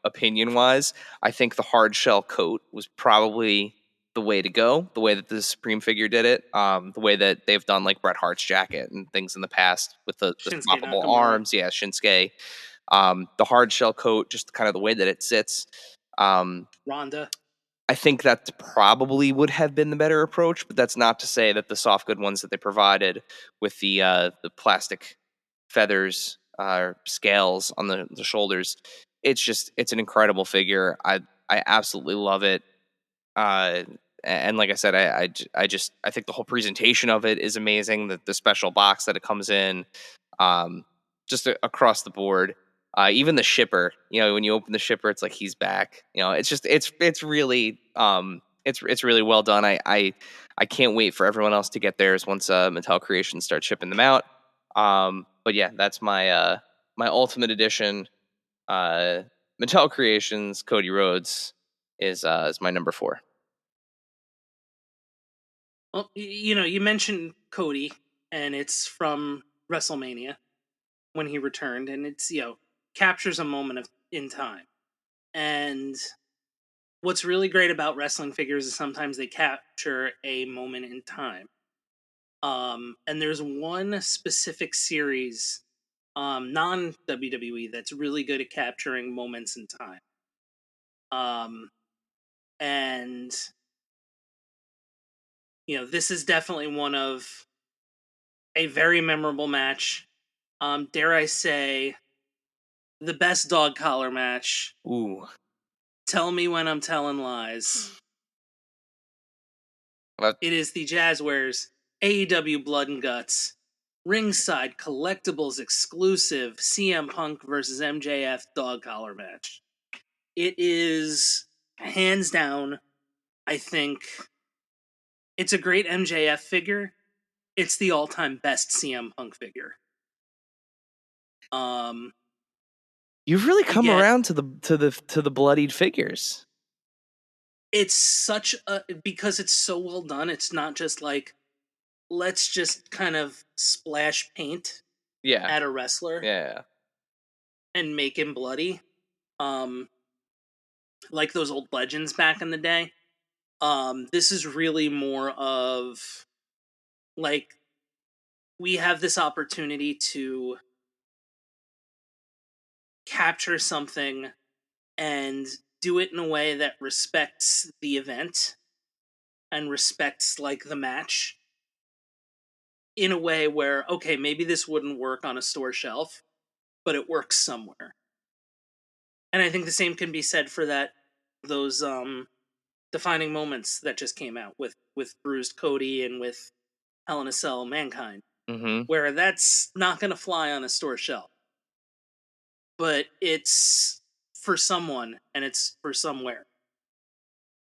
opinion wise, I think the hard shell coat was probably the way to go. The way that the Supreme figure did it, the way that they've done like Bret Hart's jacket and things in the past with the Shinsuke swappable Nakamura. arms, Shinsuke. The hard shell coat, just kind of the way that it sits. Ronda. I think that probably would have been the better approach, but that's not to say that the soft good ones that they provided with the plastic feathers, scales on the shoulders, it's an incredible figure. I absolutely love it. And like I said, I think the whole presentation of it is amazing. The special box that it comes in, just across the board. Even the shipper, when you open the shipper, it's like he's back. It's really it's really well done. I can't wait for everyone else to get theirs once Mattel Creations start shipping them out. But yeah, that's my my Ultimate Edition. Mattel Creations Cody Rhodes is my number 4. Well, you mentioned Cody, and it's from WrestleMania when he returned, and it's captures a moment in time. And what's really great about wrestling figures is sometimes they capture a moment in time. And there's one specific series, non WWE, that's really good at capturing moments in time. And this is definitely one of a very memorable match. Dare I say, the best dog collar match. Ooh. Tell me when I'm telling lies. It is the Jazzwares AEW Blood and Guts ringside collectibles exclusive CM Punk versus MJF dog collar match. It is hands down, I think, it's a great MJF figure. It's the all-time best CM Punk figure. You've really come around to the bloodied figures. It's such a, because it's so well done. It's not just like, let's just kind of splash paint at a wrestler and make him bloody. Like those old legends back in the day. This is really more of like, we have this opportunity to capture something and do it in a way that respects the event and respects like the match in a way where, okay, maybe this wouldn't work on a store shelf, but it works somewhere. And I think the same can be said for those defining moments that just came out with Bruised Cody and with Hell in a Cell Mankind, where that's not going to fly on a store shelf. But it's for someone, and it's for somewhere.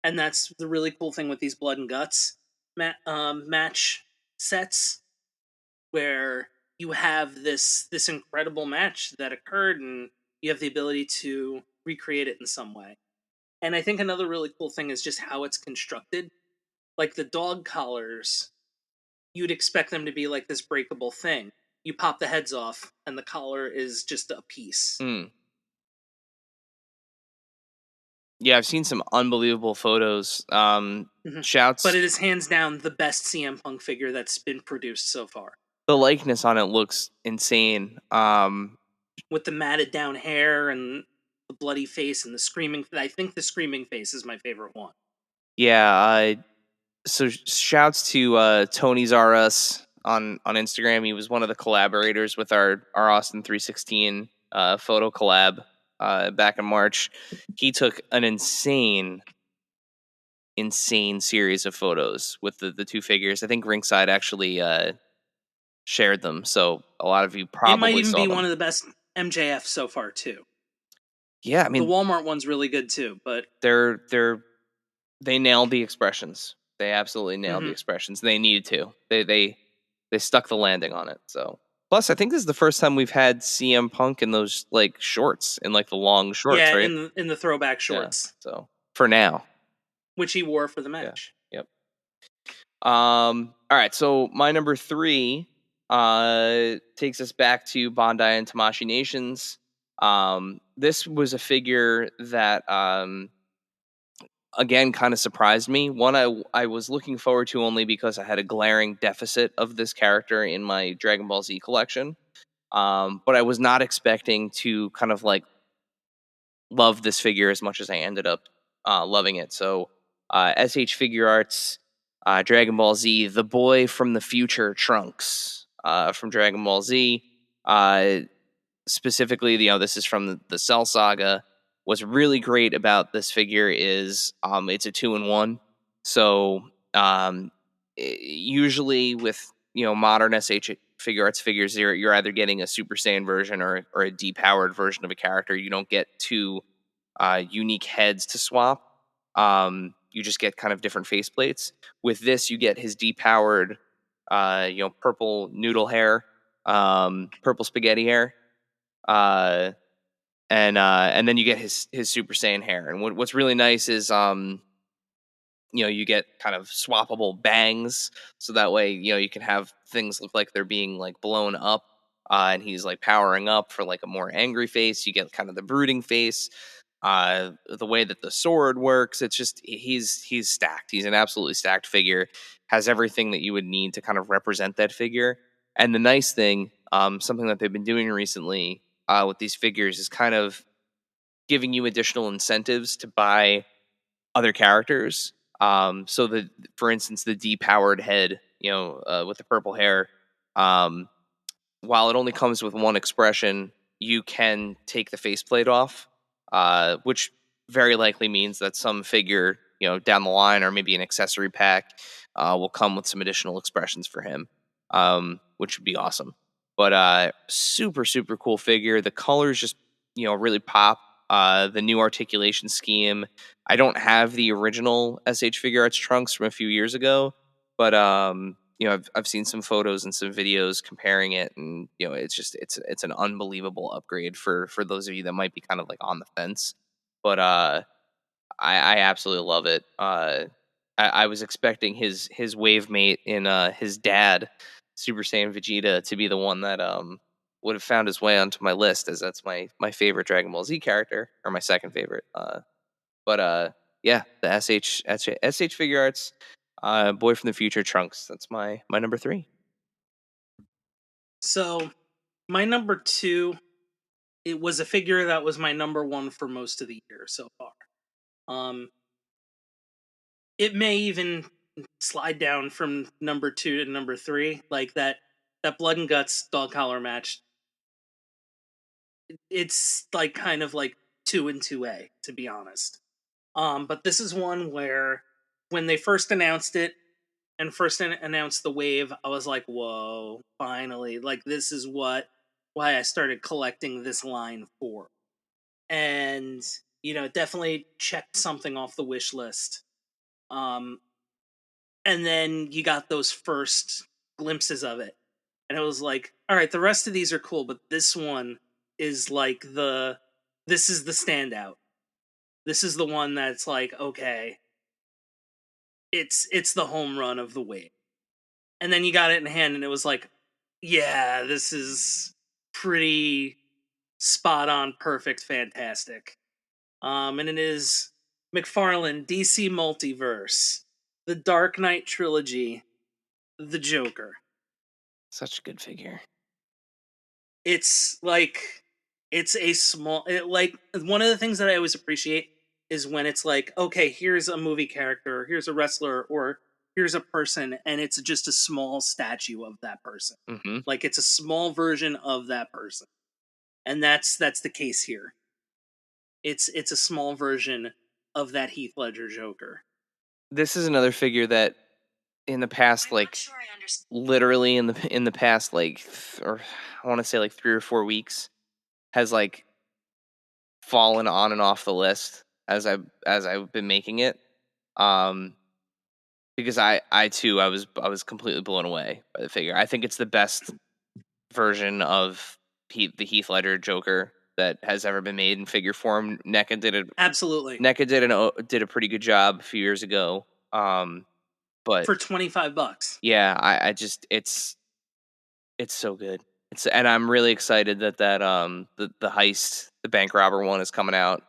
And that's the really cool thing with these Blood and Guts match sets, where you have this incredible match that occurred, and you have the ability to recreate it in some way. And I think another really cool thing is just how it's constructed. Like the dog collars, you'd expect them to be like this breakable thing. You pop the heads off, and the collar is just a piece. Yeah, I've seen some unbelievable photos. Shouts. But it is hands down the best CM Punk figure that's been produced so far. The likeness on it looks insane. With the matted down hair and the bloody face and the screaming. I think the screaming face is my favorite one. Yeah. So shouts to Tony's R Us on Instagram. He was one of the collaborators with our Austin 316 photo collab back in March. He took an insane series of photos with the two figures. I think Ringside actually shared them. So a lot of you It probably might even saw be them. one of the best MJF so far too. Yeah, I The mean, Walmart one's really good too, but they nailed the expressions. They absolutely nailed the expressions. They needed to. They stuck the landing on it. So plus, I think this is the first time we've had CM Punk in those like shorts, in like the long shorts, yeah, right? in the throwback Yeah. shorts, So for now, which he wore for the yeah, match. yep. All right. So my number 3 takes us back to Bandai and Tamashii Nations. This was a figure that again kind of surprised me. One I was looking forward to only because I had a glaring deficit of this character in my Dragon Ball Z collection. But I was not expecting to kind of like love this figure as much as I ended up loving it. So SH Figure Arts, Dragon Ball Z, the boy from the future Trunks from Dragon Ball Z. Specifically, this is from the Cell Saga. What's really great about this figure is it's a 2-in-1. So usually with modern SH Figure Arts figures, you're either getting a Super Saiyan version or a depowered version of a character. You don't get two unique heads to swap. You just get kind of different faceplates. With this, you get his depowered, purple noodle hair, purple spaghetti hair, and then you get his Super Saiyan hair. And what's really nice is you get kind of swappable bangs, so that way you can have things look like they're being like blown up, and he's like powering up for like a more angry face. You get kind of the brooding face. The way that the sword works, it's just he's stacked. He's an absolutely stacked figure. Has everything that you would need to kind of represent that figure. And the nice thing, something that they've been doing recently with these figures is kind of giving you additional incentives to buy other characters. So that, for instance, the depowered head, with the purple hair, while it only comes with one expression, you can take the faceplate off, which very likely means that some figure, down the line, or maybe an accessory pack, will come with some additional expressions for him, which would be awesome. But super, super cool figure. The colors just, really pop. The new articulation scheme. I don't have the original SH Figure Arts Trunks from a few years ago, but I've seen some photos and some videos comparing it, and it's an unbelievable upgrade for those of you that might be kind of like on the fence. But I absolutely love it. I was expecting his wave mate in his dad, Super Saiyan Vegeta, to be the one that would have found his way onto my list, as that's my favorite Dragon Ball Z character, or my second favorite. But yeah, the SH Figure Arts, Boy from the Future Trunks. That's my number 3. So my number 2, it was a figure that was my number 1 for most of the year so far. It may even slide down from number 2 to number 3, like that Blood and Guts dog collar match. It's like kind of like 2 and 2A, to be honest. But this is one where when they first announced it and first announced the wave, I was like, whoa, finally. Like, this is why I started collecting this line for. And, definitely checked something off the wish list. And then you got those first glimpses of it. And it was like, all right, the rest of these are cool, but this one is like this is the standout. This is the one that's like, okay, it's the home run of the wave. And then you got it in hand, and it was like, yeah, this is pretty spot on, perfect, fantastic. And it is McFarlane DC Multiverse, the Dark Knight trilogy, the Joker. Such a good figure. It's like like one of the things that I always appreciate is when it's like, okay, here's a movie character, here's a wrestler, or here's a person, and it's just a small statue of that person. Mm-hmm. Like, it's a small version of that person. And that's the case here. It's a small version of that Heath Ledger Joker. This is another figure that in the past, like literally in the past, like, or I want to say like 3 or 4 weeks, has like fallen on and off the list as I've been making it. Um, because I too I was completely blown away by the figure. I think it's the best version of the Heath Ledger Joker that has ever been made in figure form. Absolutely. Did a pretty good job a few years ago. But For $25. yeah, I just it's so good. And I'm really excited that the heist, the bank robber one is coming out.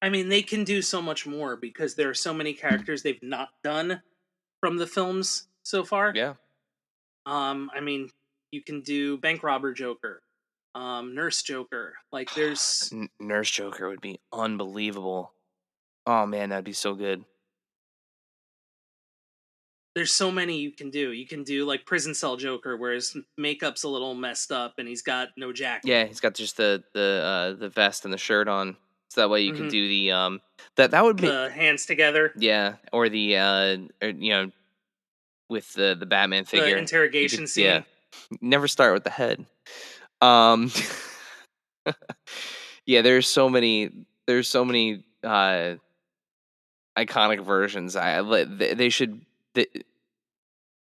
I mean, they can do so much more because there are so many characters they've not done from the films so far. Yeah. I mean, you can do bank robber Joker, nurse Joker. Like, there's Nurse Joker would be unbelievable. Oh man, that'd be so good. there's so many you can do. You can do like prison cell Joker, where his makeup's a little messed up and he's got no jacket. Yeah, he's got just the vest and the shirt on, so that way you can Mhm. do the that would be The hands together, yeah, or the with the Batman the figure. interrogation scene. Yeah, never start with the head. Um, yeah, there's so many iconic versions. They should.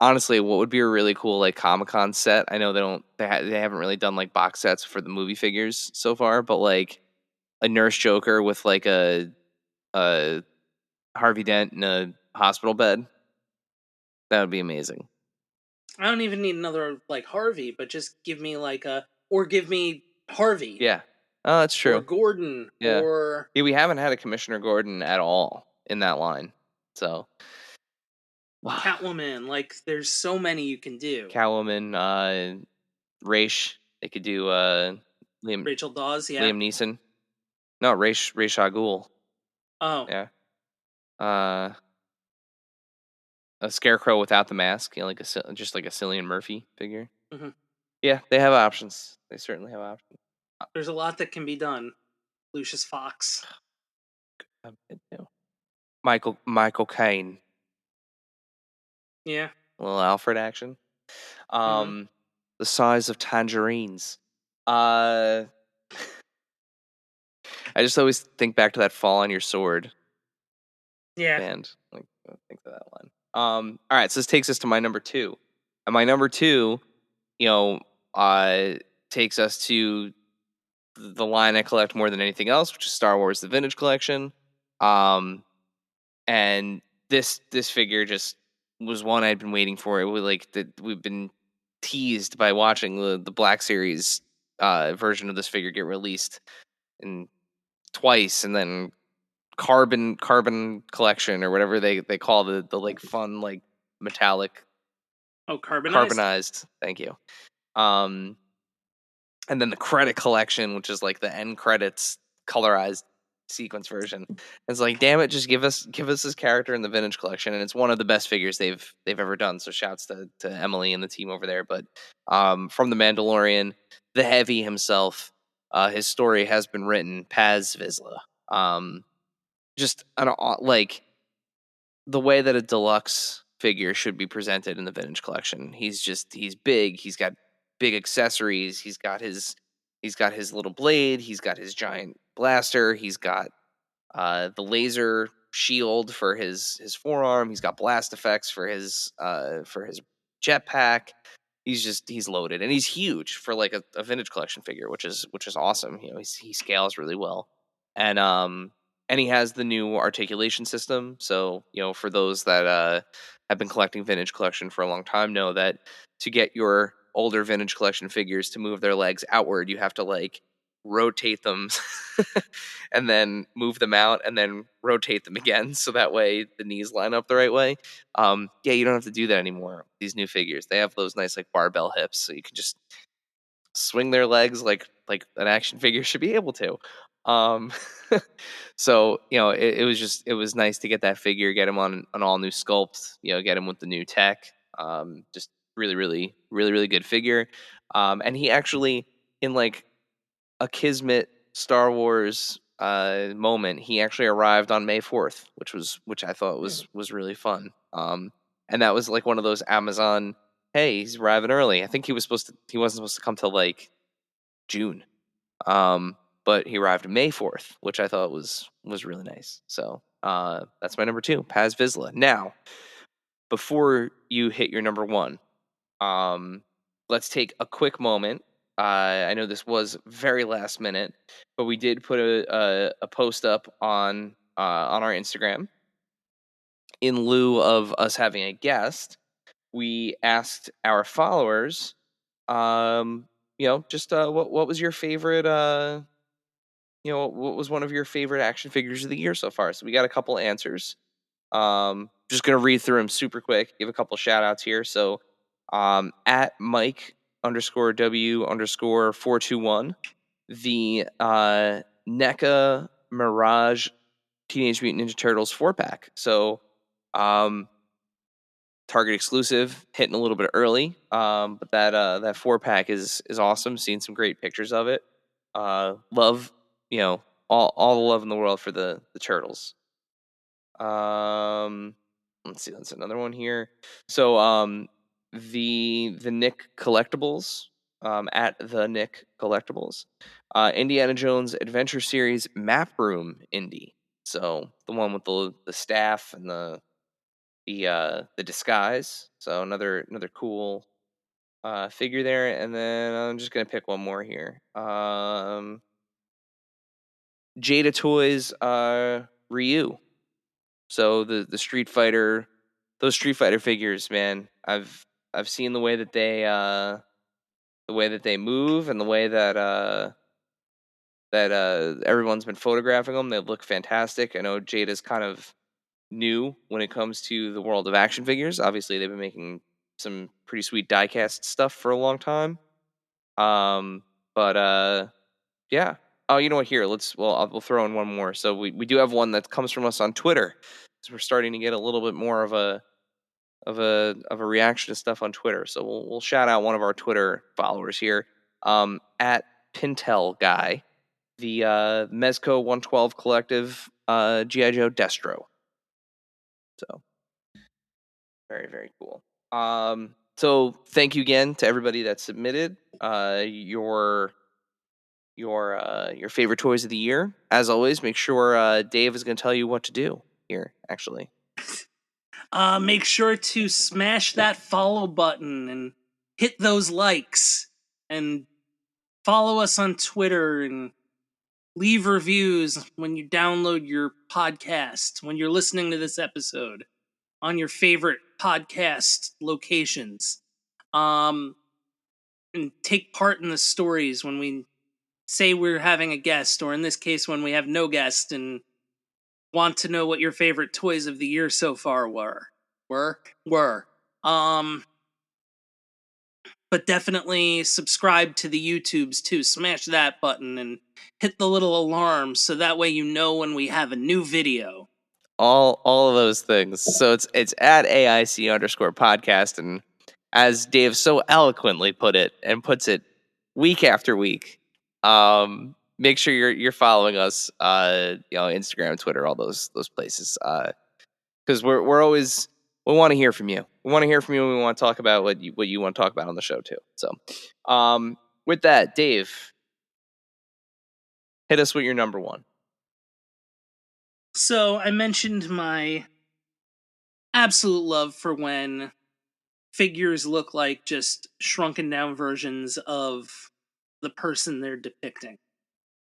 Honestly, what would be a really cool like Comic-Con set? I know they haven't really done like box sets for the movie figures so far, but like a Nurse Joker with like a Harvey Dent in a hospital bed, that would be amazing. I don't even need another like Harvey, but just give me like give me Harvey. Yeah. Oh, that's true. Or Gordon. Yeah. Or Yeah, we haven't had a Commissioner Gordon at all in that line. So Catwoman. Like, there's so many you can do. Catwoman, Raish. They could do Rachel Dawes, yeah. Liam Neeson. No, Raish Al Ghul. Oh. Yeah. A Scarecrow without the mask, like just like a Cillian Murphy figure. Mm-hmm. Yeah, they have options. They certainly have options. There's a lot that can be done. Lucius Fox. Michael Caine. Yeah. A little Alfred action. Mm-hmm. The size of tangerines. I just always think back to that Fall on Your Sword. Yeah. Band. Like, I think of that one. All right, so this takes us to my number 2. And my number 2, takes us to the line I collect more than anything else, which is Star Wars: The Vintage Collection. And this figure just was one I'd been waiting for. It was like we've been teased by watching the Black Series version of this figure get released and twice, and then carbon collection or whatever they call the like fun like metallic carbonized. Thank you. And then the credit collection, which is like the end credits colorized sequence version. It's like, damn it, just give us this character in the vintage collection, and it's one of the best figures they've ever done. So shouts to Emily and the team over there. But from The Mandalorian, the Heavy himself, his story has been written. Paz Vizsla. Just like the way that a deluxe figure should be presented in the vintage collection. He's big. He's got big accessories. He's got his little blade. He's got his giant blaster. He's got the laser shield for his forearm. He's got blast effects for his jetpack. He's loaded, and he's huge for like a vintage collection figure, which is awesome. He scales really well, and he has the new articulation system. So, for those that have been collecting vintage collection for a long time, know that to get your older vintage collection figures to move their legs outward, you have to like rotate them and then move them out and then rotate them again. So that way the knees line up the right way. You don't have to do that anymore. These new figures, they have those nice like barbell hips. So you can just swing their legs like an action figure should be able to. So it was nice to get that figure, get him on an all new sculpt, get him with the new tech. Just really good figure. And he actually, in like a Kismet Star Wars moment, he actually arrived on May 4th, which I thought was really fun. And that was like one of those Amazon, hey, he's arriving early. I think he wasn't supposed to come till like June. But he arrived May 4th, which I thought was really nice. So that's my number 2, Paz Vizsla. Now, before you hit your number 1, let's take a quick moment. I know this was very last minute, but we did put a post up on our Instagram. In lieu of us having a guest, we asked our followers, just what was your favorite, what was one of your favorite action figures of the year so far? So we got a couple answers. Just gonna read through them super quick. Give a couple shout outs here. So, at Mike _W 421, the NECA Mirage Teenage Mutant Ninja Turtles 4-pack. So, Target exclusive, hitting a little bit early. But that 4-pack is awesome. Seen some great pictures of it. Love, all the love in the world for the turtles. Let's see, that's another one here. So the Nick Collectibles, at the Nick Collectibles, Indiana Jones Adventure Series Map Room Indie. So the one with the staff and the disguise. So another cool figure there. And then I'm just gonna pick one more here. Jada Toys Ryu. So the Street Fighter, those Street Fighter figures, man. I've seen the way that they move and the way that everyone's been photographing them. They look fantastic. I know Jada's kind of new when it comes to the world of action figures. Obviously, they've been making some pretty sweet diecast stuff for a long time. But yeah. Oh, you know what? Here, we'll throw in one more. So we do have one that comes from us on Twitter. So we're starting to get a little bit more of a reaction to stuff on Twitter. So we'll shout out one of our Twitter followers here, at Pintel Guy, the Mezco 112 Collective G.I. Joe Destro. So very, very cool. So thank you again to everybody that submitted your favorite toys of the year. As always, make sure Dave is going to tell you what to do here, actually. Make sure to smash that follow button and hit those likes and follow us on Twitter and leave reviews when you download your podcast, when you're listening to this episode on your favorite podcast locations. And take part in the stories when we say we're having a guest, or in this case, when we have no guest and want to know what your favorite toys of the year so far were. But definitely subscribe to the YouTubes too. Smash that button and hit the little alarm so that way you know when we have a new video. All of those things. So it's at AIC_podcast, and as Dave so eloquently put it and puts it week after week, make sure you're following us, Instagram, Twitter, all those places, because we want to hear from you. We want to hear from you, and we want to talk about what you want to talk about on the show too. So, with that, Dave, hit us with your number 1. So I mentioned my absolute love for when figures look like just shrunken down versions of the person they're depicting.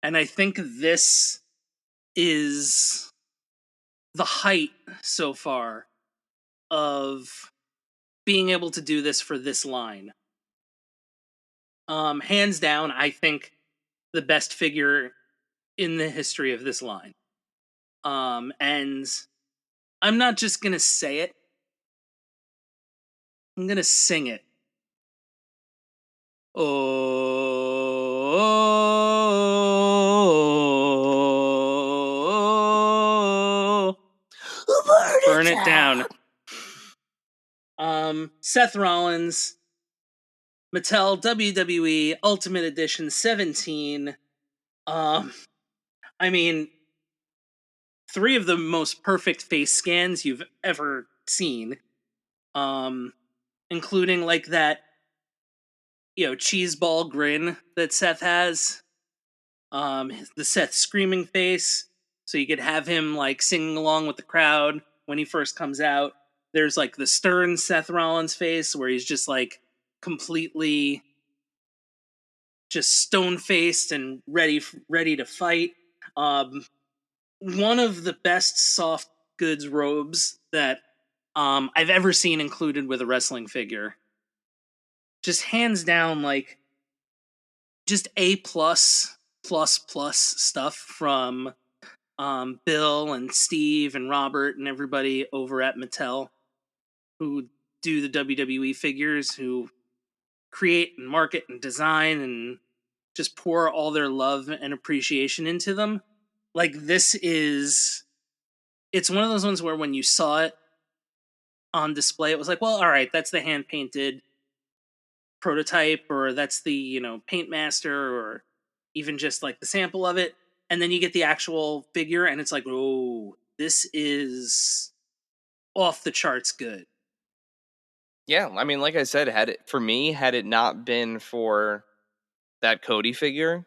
And I think this is the height so far of being able to do this for this line. Hands down, I think the best figure in the history of this line. And I'm not just gonna say it, I'm gonna sing it. Oh, burn it down. Seth Rollins, Mattel WWE Ultimate Edition 17. I mean, 3 of the most perfect face scans you've ever seen. including like that, cheese ball grin that Seth has, the Seth screaming face, so you could have him like singing along with the crowd when he first comes out. There's like the stern Seth Rollins face where he's just like completely just stone faced and ready to fight. One of the best soft goods robes that I've ever seen included with a wrestling figure. Just hands down, like just A plus stuff from Bill and Steve and Robert and everybody over at Mattel who do the WWE figures, who create and market and design and just pour all their love and appreciation into them. Like it's one of those ones where when you saw it on display, it was like, well, all right, that's the hand painted prototype, or that's the, paint master, or even just like the sample of it. And then you get the actual figure and it's like, oh, this is off the charts good. Yeah, I mean, like I said, had it not been for that Cody figure,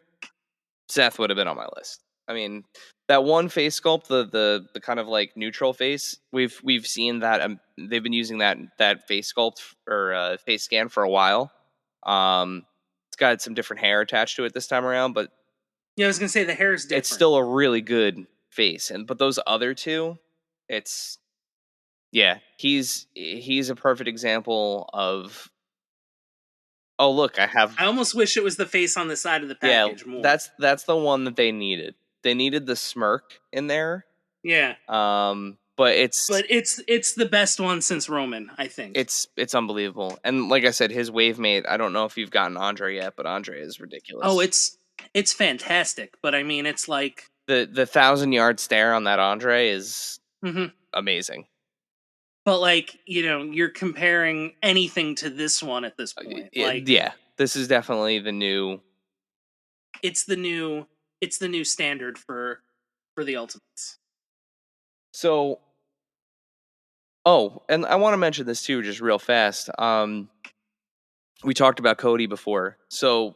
Seth would have been on my list. I mean, that one face sculpt, the kind of like neutral face, we've seen that they've been using that face sculpt or face scan for a while. It's got some different hair attached to it this time around, but Yeah, I was gonna say the hair is different. it's still a really good face. But those other two, he's a perfect example of. Oh, look, I almost wish it was the face on the side of the package more. That's the one that they needed. They needed the smirk in there. Yeah. But it's the best one since Roman, I think. It's unbelievable. And like I said, his wave mate, I don't know if you've gotten Andre yet, but Andre is ridiculous. Oh, it's fantastic, but I mean, it's like the 1,000-yard stare on that Andre is amazing. But like, you're comparing anything to this one at this point. This is definitely the new. It's the new standard for the Ultimates. So, and I want to mention this too, just real fast. We talked about Cody before. So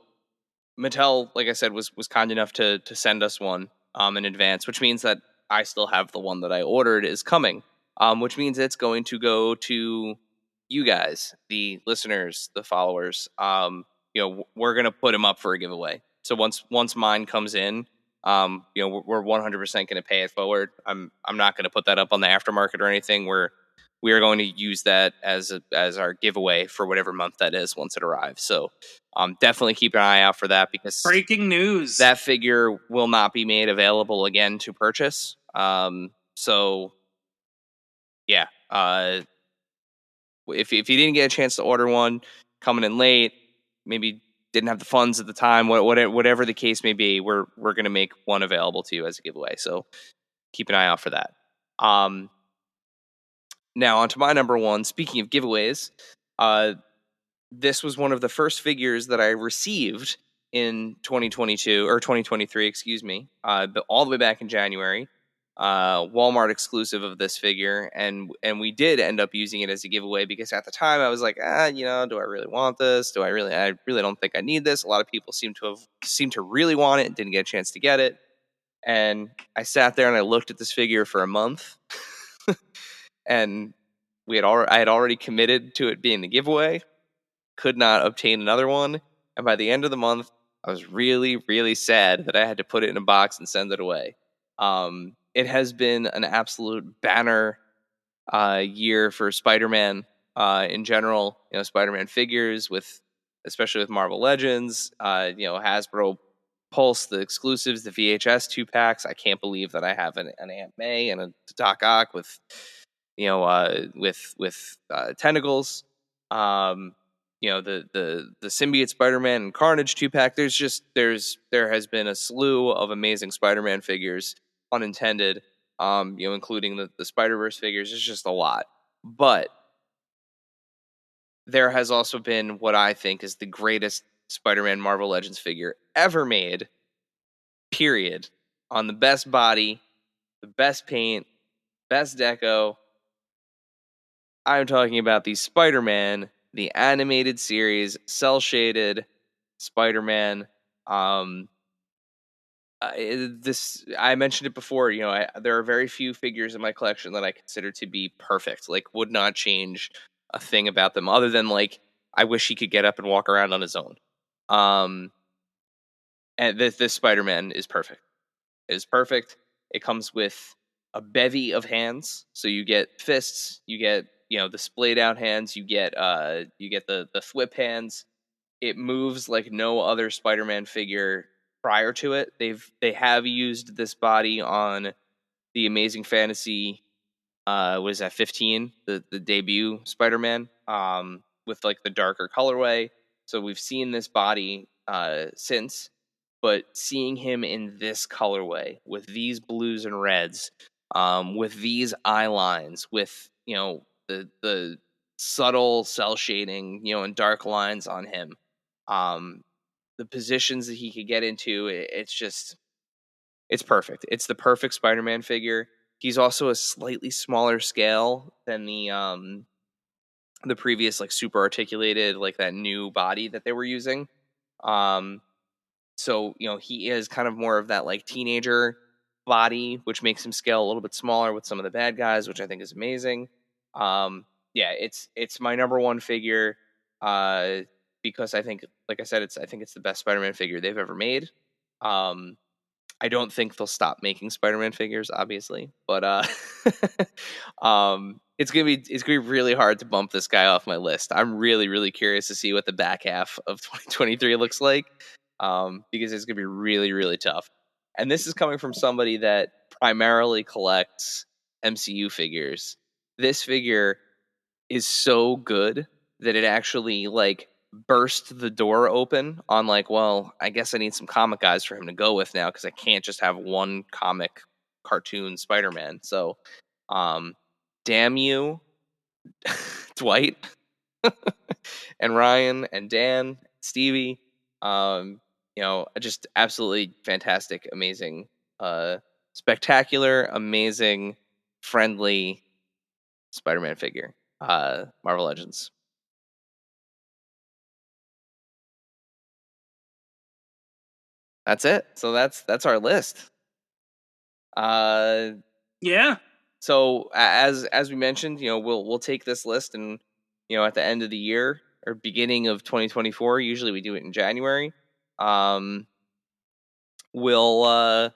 Mattel, like I said, was kind enough to send us one in advance, which means that I still have the one that I ordered is coming. Which means it's going to go to you guys, the listeners, the followers. We're gonna put them up for a giveaway. So once mine comes in, we're 100% going to pay it forward. I'm not going to put that up on the aftermarket or anything. We are going to use that as our giveaway for whatever month that is once it arrives. So definitely keep an ip out for that, because breaking news, that figure will not be made available again to purchase. So yeah, if you didn't get a chance to order one, coming in late, maybe didn't have the funds at the time, whatever the case may be, we're going to make one available to you as a giveaway. So keep an eye out for that. Now on to my number one. Speaking of giveaways, this was one of the first figures that I received in 2022 or 2023, excuse me, but all the way back in January. Walmart exclusive of this figure, and we did end up using it as a giveaway, because at the time I was like, do I really want this? I really don't think I need this. A lot of people seem to really want it and didn't get a chance to get it. And I sat there and I looked at this figure for a month, and I had already committed to it being the giveaway, could not obtain another one, and by the end of the month, I was really, really sad that I had to put it in a box and send it away. It has been an absolute banner year for Spider-Man in general. Spider-Man figures, especially with Marvel Legends. Hasbro Pulse, the exclusives, the VHS 2-packs. I can't believe that I have an Aunt May and a Doc Ock with tentacles. The symbiote Spider-Man and Carnage 2-pack. There has been a slew of amazing Spider-Man figures, unintended, including the Spider-Verse figures. It's just a lot. But there has also been what I think is the greatest Spider-Man Marvel Legends figure ever made, period, on the best body, the best paint, best deco, I'm talking about the Spider-Man, the animated series, cel-shaded Spider-Man. I mentioned it before. There are very few figures in my collection that I consider to be perfect. Like, would not change a thing about them, other than like I wish he could get up and walk around on his own. And this Spider-Man is perfect. It is perfect. It comes with a bevy of hands, so you get fists, you get the splayed out hands, you get the thwip hands. It moves like no other Spider-Man figure prior to it. They have used this body on the Amazing Fantasy, was that 15, the debut Spider-Man, with like the darker colorway. So we've seen this body since, but seeing him in this colorway with these blues and reds, with these eye lines, with the subtle cell shading, and dark lines on him, the positions that he could get into, it's perfect. It's the perfect Spider-Man figure. He's also a slightly smaller scale than the previous like super articulated, like that new body that they were using. So he is kind of more of that like teenager body, which makes him scale a little bit smaller with some of the bad guys, which I think is amazing. Yeah, it's my number one figure, because I think, like I said, I think it's the best Spider-Man figure they've ever made. I don't think they'll stop making Spider-Man figures, obviously, but it's gonna be really hard to bump this guy off my list. I'm really, really curious to see what the back half of 2023 looks like, because it's gonna be really, really tough. And this is coming from somebody that primarily collects MCU figures. This figure is so good that it actually like burst the door open on like, well, I guess I need some comic guys for him to go with now, because I can't just have one comic cartoon Spider-Man. So damn you, Dwight and Ryan and Dan, Stevie. Just absolutely fantastic, amazing, spectacular, amazing, friendly Spider-Man figure. Marvel Legends. That's it. So that's our list. Yeah. So as we mentioned, we'll take this list, and at the end of the year or beginning of 2024, usually we do it in January. We'll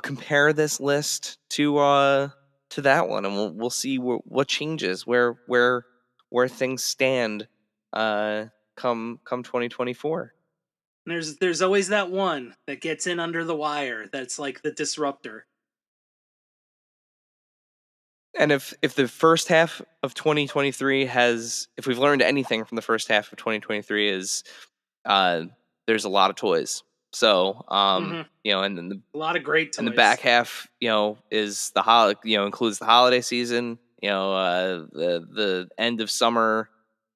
compare this list to that one, and we'll see what changes, where things stand come 2024. There's always that one that gets in under the wire, that's like the disruptor. And if the first half of 2023 if we've learned anything from the first half of 2023, is there's a lot of toys. So and then a lot of great toys. And the back half, is includes the holiday season, the end of summer,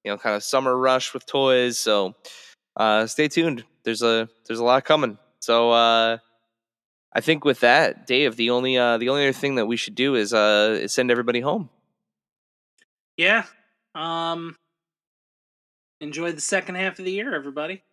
kind of summer rush with toys. So stay tuned. There's a lot coming. So I think with that, Dave, the only other thing that we should do is send everybody home. Yeah. Enjoy the second half of the year, everybody.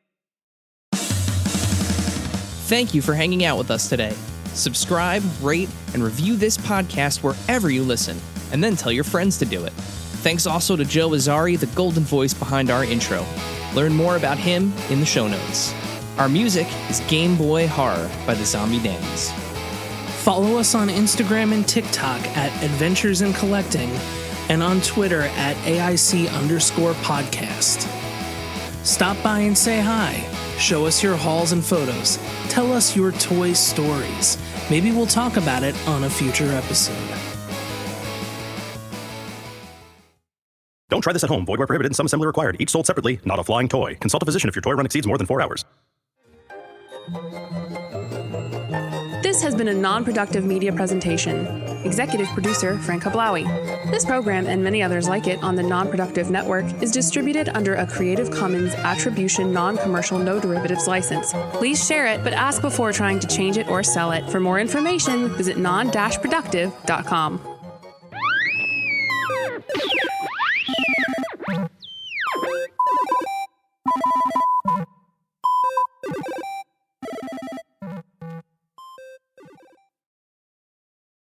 Thank you for hanging out with us today. Subscribe, rate, and review this podcast wherever you listen, and then tell your friends to do it. Thanks also to Joe Azzari, the golden voice behind our intro. Learn more about him in the show notes. Our music is Game Boy Horror by the Zombie Dandies. Follow us on Instagram and TikTok at Adventures in Collecting, and on Twitter at AIC_podcast. Stop by and say hi. Show us your hauls and photos. Tell us your toy stories. Maybe we'll talk about it on a future episode. Don't try this at home. Void where prohibited and some assembly required. Each sold separately, not a flying toy. Consult a physician if your toy run exceeds more than 4 hours. This has been a non-productive media presentation. Executive producer Frank Hablawi. This program and many others like it on the Non-Productive Network is distributed under a Creative Commons Attribution Non-Commercial No Derivatives license. Please share it, but ask before trying to change it or sell it. For more information, visit non-productive.com.